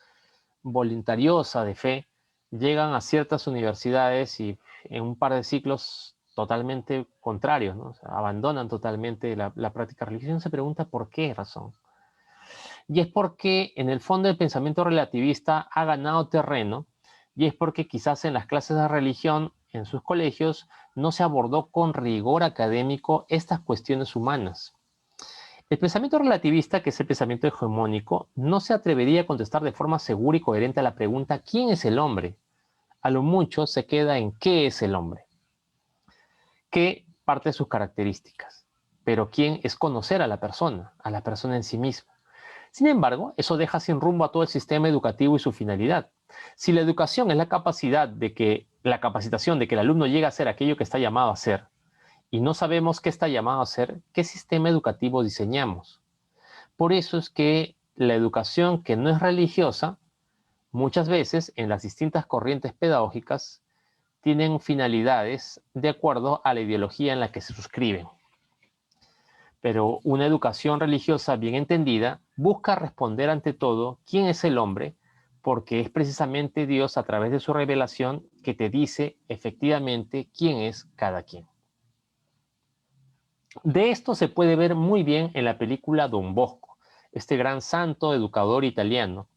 voluntariosa de fe, llegan a ciertas universidades y en un par de ciclos totalmente contrarios, ¿no? O sea, abandonan totalmente la práctica religiosa. Uno se pregunta por qué razón. Y es porque en el fondo el pensamiento relativista ha ganado terreno y es porque quizás en las clases de religión en sus colegios no se abordó con rigor académico estas cuestiones humanas. El pensamiento relativista, que es el pensamiento hegemónico, no se atrevería a contestar de forma segura y coherente a la pregunta ¿quién es el hombre? A lo mucho se queda en ¿qué es el hombre? ¿Qué parte de sus características? Pero ¿quién es conocer a la persona en sí misma? Sin embargo, eso deja sin rumbo a todo el sistema educativo y su finalidad. Si la educación es la capacitación de que el alumno llegue a ser aquello que está llamado a ser, y no sabemos qué está llamado a ser, ¿qué sistema educativo diseñamos? Por eso es que la educación que no es religiosa, muchas veces en las distintas corrientes pedagógicas, tienen finalidades de acuerdo a la ideología en la que se suscriben. Pero una educación religiosa bien entendida busca responder ante todo quién es el hombre, porque es precisamente Dios a través de su revelación que te dice efectivamente quién es cada quien. De esto se puede ver muy bien en la película Don Bosco, este gran santo educador italiano,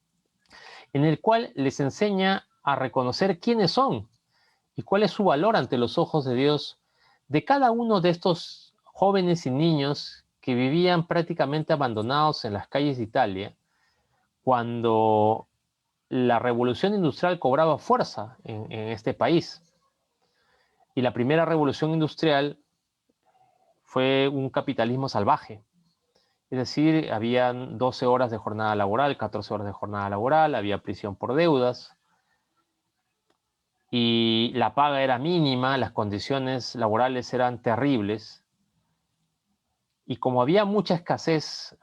en el cual les enseña a reconocer quiénes son y cuál es su valor ante los ojos de Dios de cada uno de estos jóvenes y niños que vivían prácticamente abandonados en las calles de Italia cuando la revolución industrial cobraba fuerza en este país. Y la primera revolución industrial fue un capitalismo salvaje. Es decir, habían 12 horas de jornada laboral, 14 horas de jornada laboral, había prisión por deudas, y la paga era mínima, las condiciones laborales eran terribles, y como había mucha escasez,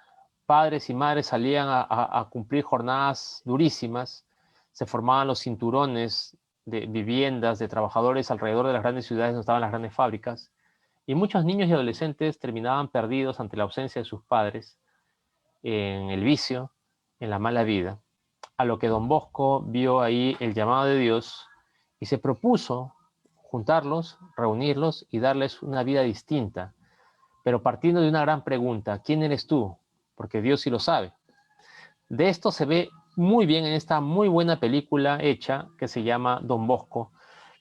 padres y madres salían a cumplir jornadas durísimas, se formaban los cinturones de viviendas de trabajadores alrededor de las grandes ciudades donde estaban las grandes fábricas, y muchos niños y adolescentes terminaban perdidos ante la ausencia de sus padres, en el vicio, en la mala vida, a lo que Don Bosco vio ahí el llamado de Dios y se propuso juntarlos, reunirlos y darles una vida distinta, pero partiendo de una gran pregunta: ¿quién eres tú? Porque Dios sí lo sabe. De esto se ve muy bien en esta muy buena película hecha que se llama Don Bosco,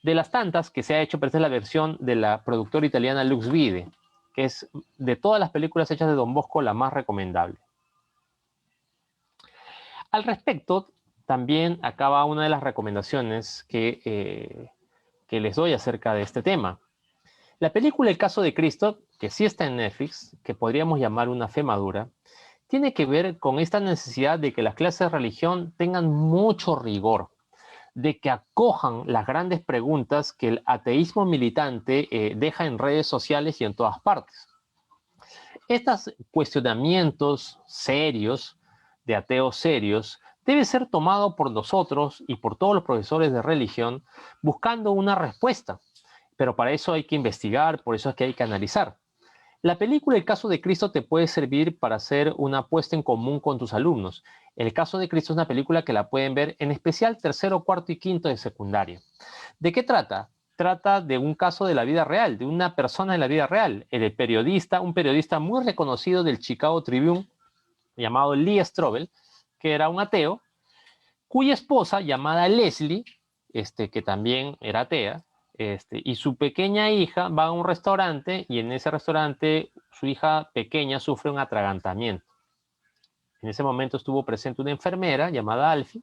de las tantas que se ha hecho, pero esta es la versión de la productora italiana Lux Vide, que es de todas las películas hechas de Don Bosco la más recomendable. Al respecto, también acaba una de las recomendaciones que les doy acerca de este tema. La película El caso de Cristo, que sí está en Netflix, que podríamos llamar una fe madura, tiene que ver con esta necesidad de que las clases de religión tengan mucho rigor, de que acojan las grandes preguntas que el ateísmo militante deja en redes sociales y en todas partes. Estos cuestionamientos serios, de ateos serios, debe ser tomado por nosotros y por todos los profesores de religión buscando una respuesta. Pero para eso hay que investigar, por eso es que hay que analizar. La película El caso de Cristo te puede servir para hacer una apuesta en común con tus alumnos. El caso de Cristo es una película que la pueden ver en especial tercero, cuarto y quinto de secundaria. ¿De qué trata? Trata de un caso de la vida real, de una persona en la vida real, un periodista muy reconocido del Chicago Tribune, llamado Lee Strobel, que era un ateo, cuya esposa, llamada Leslie, que también era atea, y su pequeña hija va a un restaurante y en ese restaurante su hija pequeña sufre un atragantamiento. En ese momento estuvo presente una enfermera llamada Alfie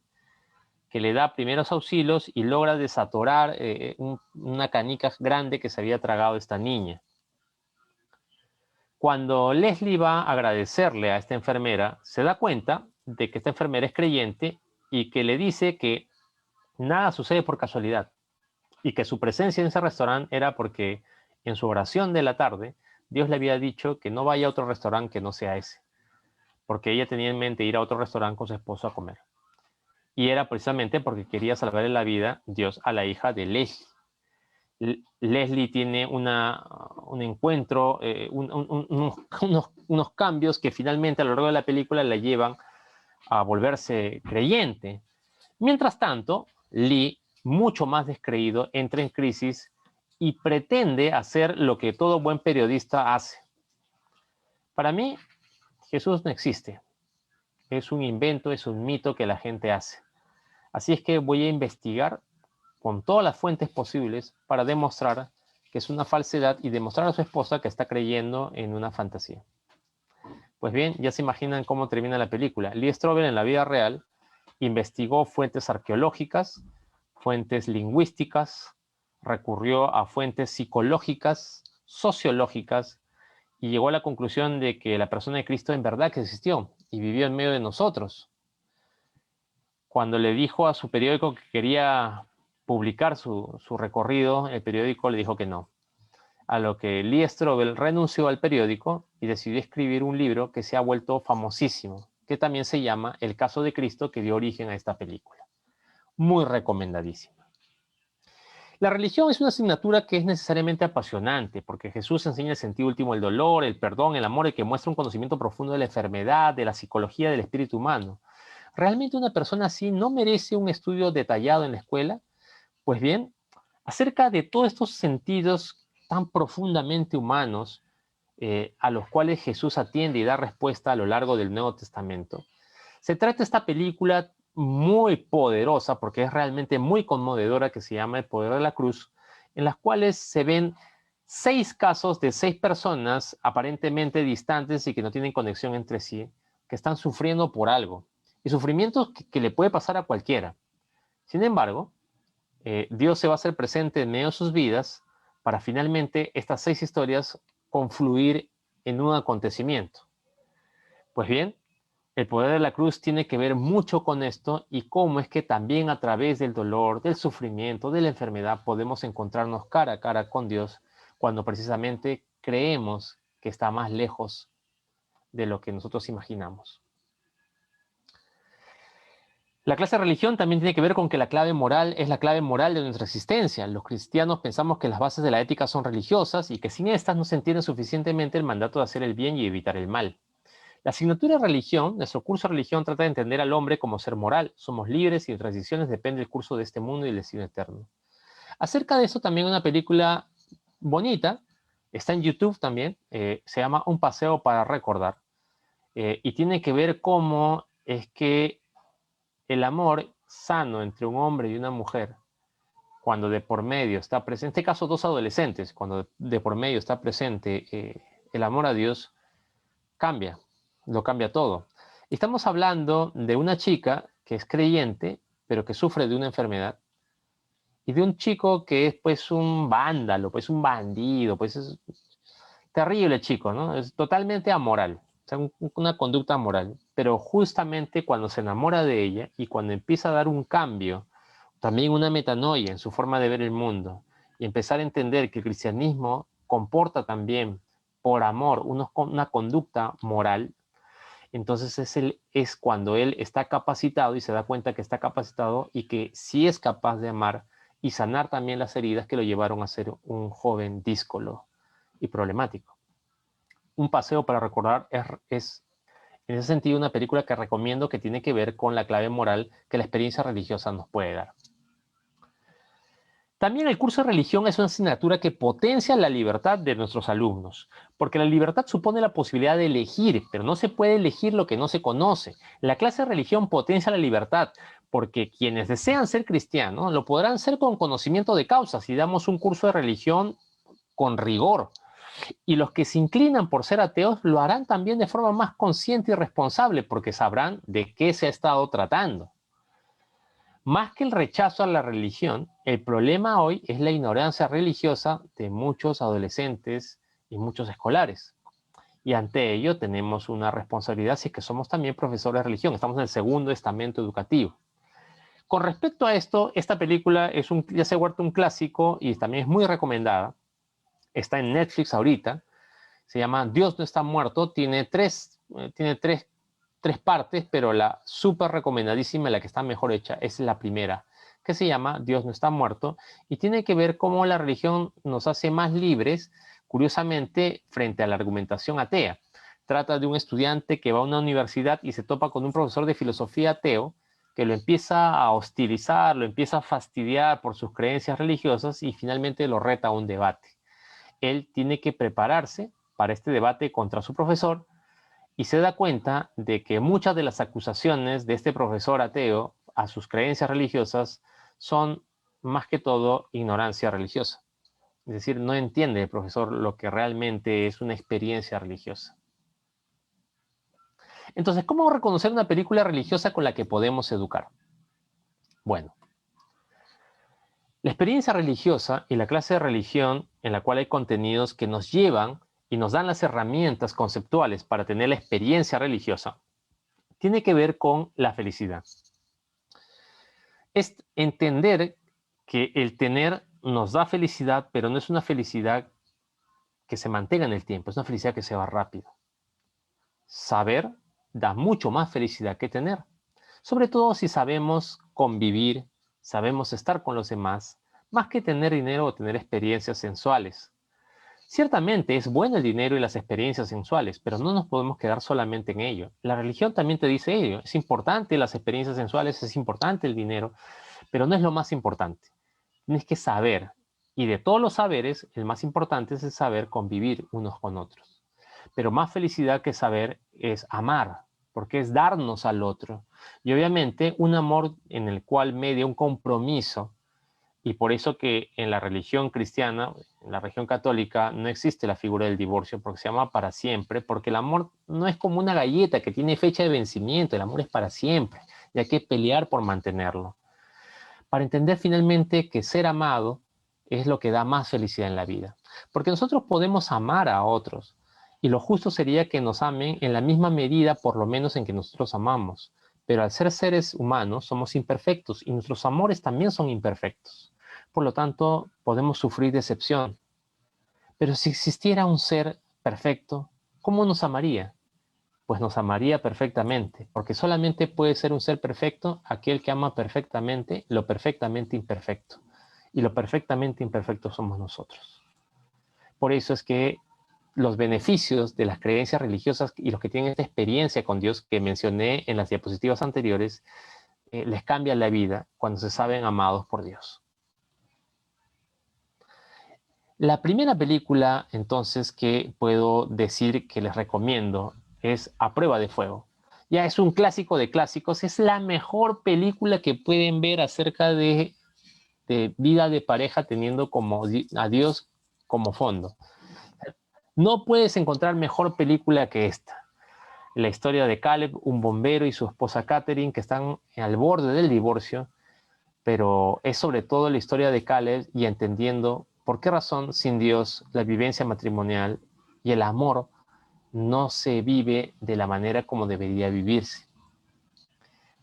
que le da primeros auxilios y logra desatorar una canica grande que se había tragado esta niña. Cuando Leslie va a agradecerle a esta enfermera, se da cuenta de que esta enfermera es creyente y que le dice que nada sucede por casualidad y que su presencia en ese restaurante era porque en su oración de la tarde Dios le había dicho que no vaya a otro restaurante que no sea ese, porque ella tenía en mente ir a otro restaurante con su esposo a comer. Y era precisamente porque quería salvarle la vida Dios a la hija de Leslie. Leslie tiene un encuentro, unos cambios que finalmente a lo largo de la película la llevan a volverse creyente. Mientras tanto, Lee, mucho más descreído, entra en crisis y pretende hacer lo que todo buen periodista hace. Para mí, Jesús no existe. Es un invento, es un mito que la gente hace. Así es que voy a investigar con todas las fuentes posibles para demostrar que es una falsedad y demostrar a su esposa que está creyendo en una fantasía. Pues bien, ya se imaginan cómo termina la película. Lee Strobel en la vida real investigó fuentes arqueológicas, fuentes lingüísticas, recurrió a fuentes psicológicas, sociológicas y llegó a la conclusión de que la persona de Cristo en verdad que existió y vivió en medio de nosotros. Cuando le dijo a su periódico que quería publicar su recorrido, el periódico le dijo que no. A lo que Lee Strobel renunció al periódico y decidió escribir un libro que se ha vuelto famosísimo, que también se llama El caso de Cristo, que dio origen a esta película. Muy recomendadísima. La religión es una asignatura que es necesariamente apasionante, porque Jesús enseña el sentido último del dolor, el perdón, el amor, y que muestra un conocimiento profundo de la enfermedad, de la psicología del espíritu humano. ¿Realmente una persona así no merece un estudio detallado en la escuela? Pues bien, acerca de todos estos sentidos tan profundamente humanos a los cuales Jesús atiende y da respuesta a lo largo del Nuevo Testamento, se trata esta película muy poderosa, porque es realmente muy conmovedora, que se llama El poder de la cruz, en las cuales se ven 6 casos de 6 personas aparentemente distantes y que no tienen conexión entre sí, que están sufriendo por algo, y sufrimientos que le puede pasar a cualquiera. Sin embargo, Dios se va a hacer presente en medio de sus vidas para finalmente estas 6 historias confluir en un acontecimiento. Pues bien, el poder de la cruz tiene que ver mucho con esto y cómo es que también a través del dolor, del sufrimiento, de la enfermedad podemos encontrarnos cara a cara con Dios cuando precisamente creemos que está más lejos de lo que nosotros imaginamos. La clase de religión también tiene que ver con que la clave moral es la clave moral de nuestra existencia. Los cristianos pensamos que las bases de la ética son religiosas y que sin estas no se entiende suficientemente el mandato de hacer el bien y evitar el mal. La asignatura de religión, nuestro curso de religión, trata de entender al hombre como ser moral. Somos libres y de nuestras decisiones depende el curso de este mundo y el destino eterno. Acerca de eso también una película bonita, está en YouTube también, se llama Un paseo para recordar, y tiene que ver cómo es que el amor sano entre un hombre y una mujer, cuando de por medio está presente, en este caso 2 adolescentes, cuando de por medio está presente el amor a Dios, cambia, lo cambia todo. Estamos hablando de una chica que es creyente, pero que sufre de una enfermedad, y de un chico que es pues un vándalo, pues un bandido, pues es terrible chico, ¿no? Es totalmente amoral, o sea, una conducta amoral. Pero justamente cuando se enamora de ella y cuando empieza a dar un cambio, también una metanoia en su forma de ver el mundo, y empezar a entender que el cristianismo comporta también, por amor, una conducta moral, entonces es cuando él está capacitado y se da cuenta que está capacitado y que sí es capaz de amar y sanar también las heridas que lo llevaron a ser un joven díscolo y problemático. Un paseo para recordar es en ese sentido una película que recomiendo, que tiene que ver con la clave moral que la experiencia religiosa nos puede dar. También el curso de religión es una asignatura que potencia la libertad de nuestros alumnos, porque la libertad supone la posibilidad de elegir, pero no se puede elegir lo que no se conoce. La clase de religión potencia la libertad, porque quienes desean ser cristianos lo podrán ser con conocimiento de causa si damos un curso de religión con rigor. Y los que se inclinan por ser ateos lo harán también de forma más consciente y responsable, porque sabrán de qué se ha estado tratando. Más que el rechazo a la religión, el problema hoy es la ignorancia religiosa de muchos adolescentes y muchos escolares. Y ante ello tenemos una responsabilidad si es que somos también profesores de religión. Estamos en el segundo estamento educativo. Con respecto a esto, esta película ya se ha vuelto un clásico y también es muy recomendada. Está en Netflix ahorita. Se llama Dios no está muerto. Tiene tres partes, pero la súper recomendadísima, la que está mejor hecha, es la primera, que se llama Dios no está muerto, y tiene que ver cómo la religión nos hace más libres, curiosamente, frente a la argumentación atea. Trata de un estudiante que va a una universidad y se topa con un profesor de filosofía ateo que lo empieza a hostilizar, lo empieza a fastidiar por sus creencias religiosas y finalmente lo reta a un debate. Él tiene que prepararse para este debate contra su profesor y se da cuenta de que muchas de las acusaciones de este profesor ateo a sus creencias religiosas son más que todo ignorancia religiosa. Es decir, no entiende el profesor lo que realmente es una experiencia religiosa. Entonces, ¿cómo reconocer una película religiosa con la que podemos educar? Bueno, la experiencia religiosa y la clase de religión en la cual hay contenidos que nos llevan y nos dan las herramientas conceptuales para tener la experiencia religiosa, tiene que ver con la felicidad. Es entender que el tener nos da felicidad, pero no es una felicidad que se mantenga en el tiempo, es una felicidad que se va rápido. Saber da mucho más felicidad que tener, sobre todo si sabemos convivir, sabemos estar con los demás, más que tener dinero o tener experiencias sensuales. Ciertamente es bueno el dinero y las experiencias sensuales, pero no nos podemos quedar solamente en ello. La religión también te dice ello. Es importante las experiencias sensuales, es importante el dinero, pero no es lo más importante. Tienes que saber, y de todos los saberes, el más importante es el saber convivir unos con otros. Pero más felicidad que saber es amar, porque es darnos al otro. Y obviamente un amor en el cual media un compromiso, y por eso que en la religión cristiana, en la religión católica, no existe la figura del divorcio, porque se llama para siempre, porque el amor no es como una galleta que tiene fecha de vencimiento, el amor es para siempre, y hay que pelear por mantenerlo. Para entender finalmente que ser amado es lo que da más felicidad en la vida. Porque nosotros podemos amar a otros, y lo justo sería que nos amen en la misma medida, por lo menos en que nosotros amamos. Pero al ser seres humanos somos imperfectos y nuestros amores también son imperfectos. Por lo tanto, podemos sufrir decepción. Pero si existiera un ser perfecto, ¿cómo nos amaría? Pues nos amaría perfectamente, porque solamente puede ser un ser perfecto aquel que ama perfectamente lo perfectamente imperfecto. Y lo perfectamente imperfecto somos nosotros. Por eso es que los beneficios de las creencias religiosas y los que tienen esta experiencia con Dios que mencioné en las diapositivas anteriores, les cambia la vida cuando se saben amados por Dios. La primera película, entonces, que puedo decir que les recomiendo es A Prueba de Fuego. Ya es un clásico de clásicos, es la mejor película que pueden ver acerca de vida de pareja teniendo a Dios como fondo. No puedes encontrar mejor película que esta. La historia de Caleb, un bombero, y su esposa Catherine, que están al borde del divorcio, pero es sobre todo la historia de Caleb y entendiendo por qué razón sin Dios la vivencia matrimonial y el amor no se vive de la manera como debería vivirse.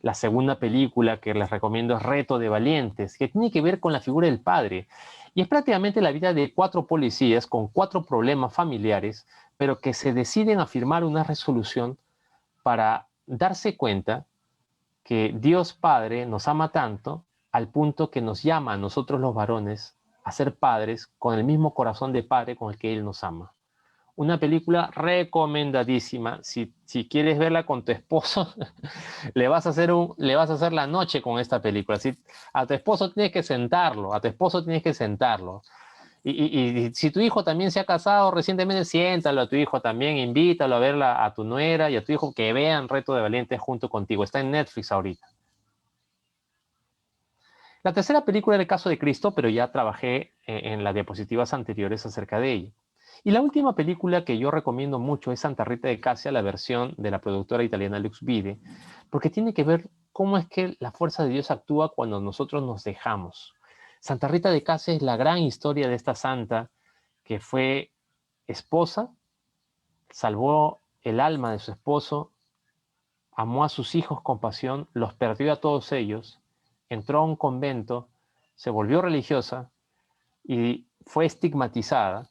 La segunda película que les recomiendo es Reto de Valientes, que tiene que ver con la figura del padre. Y es prácticamente la vida de 4 policías con 4 problemas familiares, pero que se deciden a firmar una resolución para darse cuenta que Dios Padre nos ama tanto al punto que nos llama a nosotros los varones a ser padres con el mismo corazón de padre con el que Él nos ama. Una película recomendadísima. Si quieres verla con tu esposo, le vas a hacer la noche con esta película. A tu esposo tienes que sentarlo, a tu esposo tienes que sentarlo. Y si tu hijo también se ha casado recientemente, siéntalo a tu hijo también, invítalo a verla a tu nuera y a tu hijo que vean Reto de Valientes junto contigo. Está en Netflix ahorita. La tercera película era El caso de Cristo, pero ya trabajé en las diapositivas anteriores acerca de ella. Y la última película que yo recomiendo mucho es Santa Rita de Casia, la versión de la productora italiana Lux Vide, porque tiene que ver cómo es que la fuerza de Dios actúa cuando nosotros nos dejamos. Santa Rita de Casia es la gran historia de esta santa que fue esposa, salvó el alma de su esposo, amó a sus hijos con pasión, los perdió a todos ellos, entró a un convento, se volvió religiosa y fue estigmatizada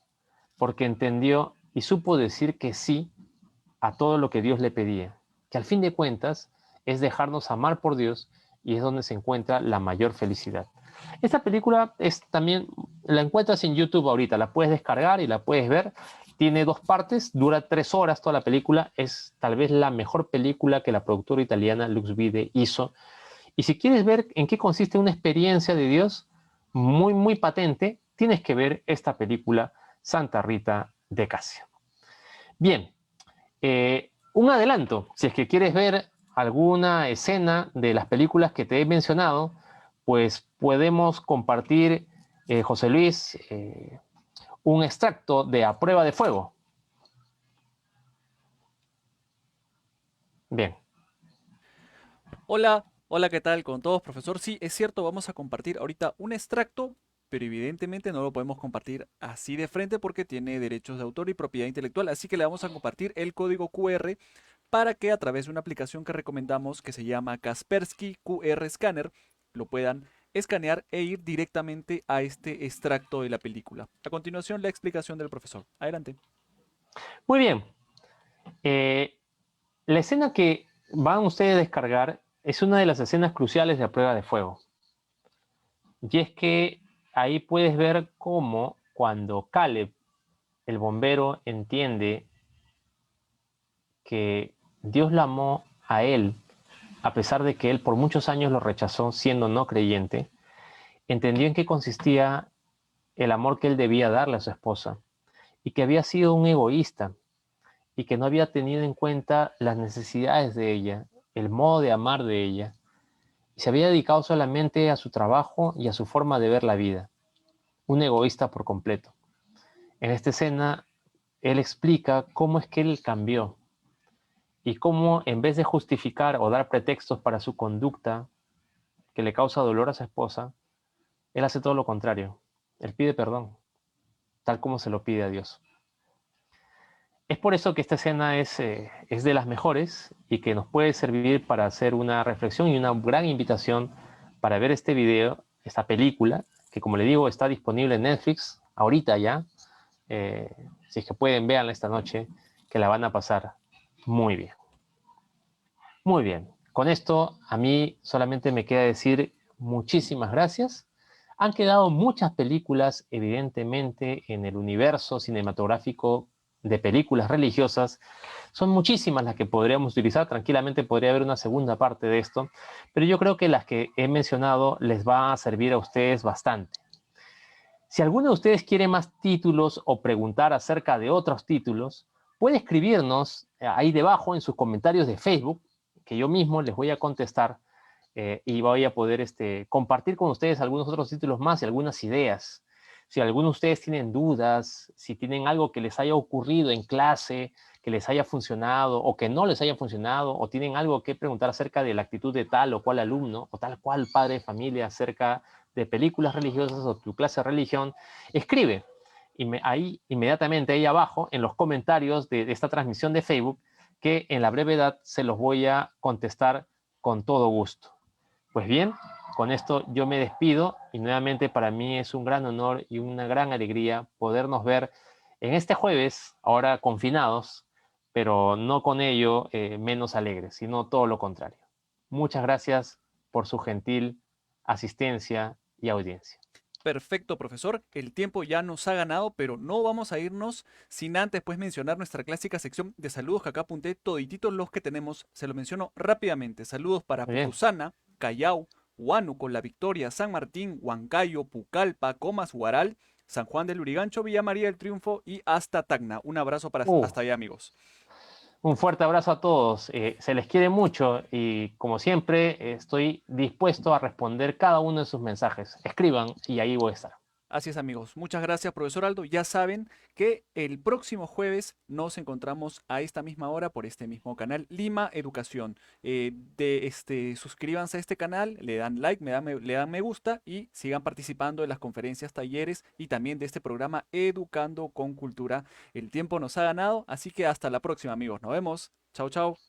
porque entendió y supo decir que sí a todo lo que Dios le pedía, que al fin de cuentas es dejarnos amar por Dios y es donde se encuentra la mayor felicidad. Esta película es también, la encuentras en YouTube ahorita, la puedes descargar y la puedes ver. Tiene 2 partes, dura 3 horas toda la película, es tal vez la mejor película que la productora italiana Lux Vide hizo. Y si quieres ver en qué consiste una experiencia de Dios muy, muy patente, tienes que ver esta película Santa Rita de Casia. Bien, un adelanto, si es que quieres ver alguna escena de las películas que te he mencionado, pues podemos compartir, José Luis, un extracto de A Prueba de Fuego. Bien. Hola, hola, ¿qué tal con todos, profesor? Sí, es cierto, vamos a compartir ahorita un extracto, pero evidentemente no lo podemos compartir así de frente porque tiene derechos de autor y propiedad intelectual, así que le vamos a compartir el código QR para que a través de una aplicación que recomendamos que se llama Kaspersky QR Scanner lo puedan escanear e ir directamente a este extracto de la película. A continuación, la explicación del profesor. Adelante. Muy bien. Eh, la escena que van ustedes a descargar es una de las escenas cruciales de A Prueba de Fuego. Y es que ahí puedes ver cómo cuando Caleb, el bombero, entiende que Dios lo amó a él, a pesar de que él por muchos años lo rechazó siendo no creyente, entendió en qué consistía el amor que él debía darle a su esposa y que había sido un egoísta y que no había tenido en cuenta las necesidades de ella, el modo de amar de ella, y se había dedicado solamente a su trabajo y a su forma de ver la vida, un egoísta por completo. En esta escena, él explica cómo es que él cambió y cómo en vez de justificar o dar pretextos para su conducta que le causa dolor a su esposa, él hace todo lo contrario. Él pide perdón, tal como se lo pide a Dios. Es por eso que esta escena es de las mejores y que nos puede servir para hacer una reflexión y una gran invitación para ver este video, esta película, que como le digo está disponible en Netflix, ahorita ya. Si es que pueden, véanla esta noche, que la van a pasar muy bien. Muy bien. Con esto a mí solamente me queda decir muchísimas gracias. Han quedado muchas películas, evidentemente, en el universo cinematográfico de películas religiosas. Son muchísimas las que podríamos utilizar. Tranquilamente podría haber una segunda parte de esto, pero yo creo que las que he mencionado les va a servir a ustedes bastante. Si alguno de ustedes quiere más títulos o preguntar acerca de otros títulos, puede escribirnos ahí debajo en sus comentarios de Facebook, que yo mismo les voy a contestar y voy a poder compartir con ustedes algunos otros títulos más y algunas ideas. Si alguno de ustedes tienen dudas, si tienen algo que les haya ocurrido en clase, que les haya funcionado o que no les haya funcionado, o tienen algo que preguntar acerca de la actitud de tal o cual alumno o tal cual padre de familia acerca de películas religiosas o tu clase de religión, escribe. Ahí, inmediatamente ahí abajo, en los comentarios de esta transmisión de Facebook, que en la brevedad se los voy a contestar con todo gusto. Pues bien, con esto yo me despido y nuevamente para mí es un gran honor y una gran alegría podernos ver en este jueves, ahora confinados, pero no con ello menos alegres, sino todo lo contrario. Muchas gracias por su gentil asistencia y audiencia. Perfecto, profesor. El tiempo ya nos ha ganado, pero no vamos a irnos sin antes pues mencionar nuestra clásica sección de saludos que acá apunté todititos los que tenemos. Se lo menciono rápidamente. Saludos para Muy bien. Pucusana, Callao, Huánuco, La Victoria, San Martín, Huancayo, Pucallpa, Comas, Huaral, San Juan del Urigancho, Villa María del Triunfo y hasta Tacna. Un abrazo para hasta allá, amigos. Un fuerte abrazo a todos. Se les quiere mucho y como siempre estoy dispuesto a responder cada uno de sus mensajes. Escriban y ahí voy a estar. Así es, amigos. Muchas gracias, profesor Aldo. Ya saben que el próximo jueves nos encontramos a esta misma hora por este mismo canal, Lima Educación. Suscríbanse a este canal, le dan like, le dan me gusta y sigan participando de las conferencias, talleres y también de este programa Educando con Cultura. El tiempo nos ha ganado, así que hasta la próxima, amigos. Nos vemos. Chao, chao.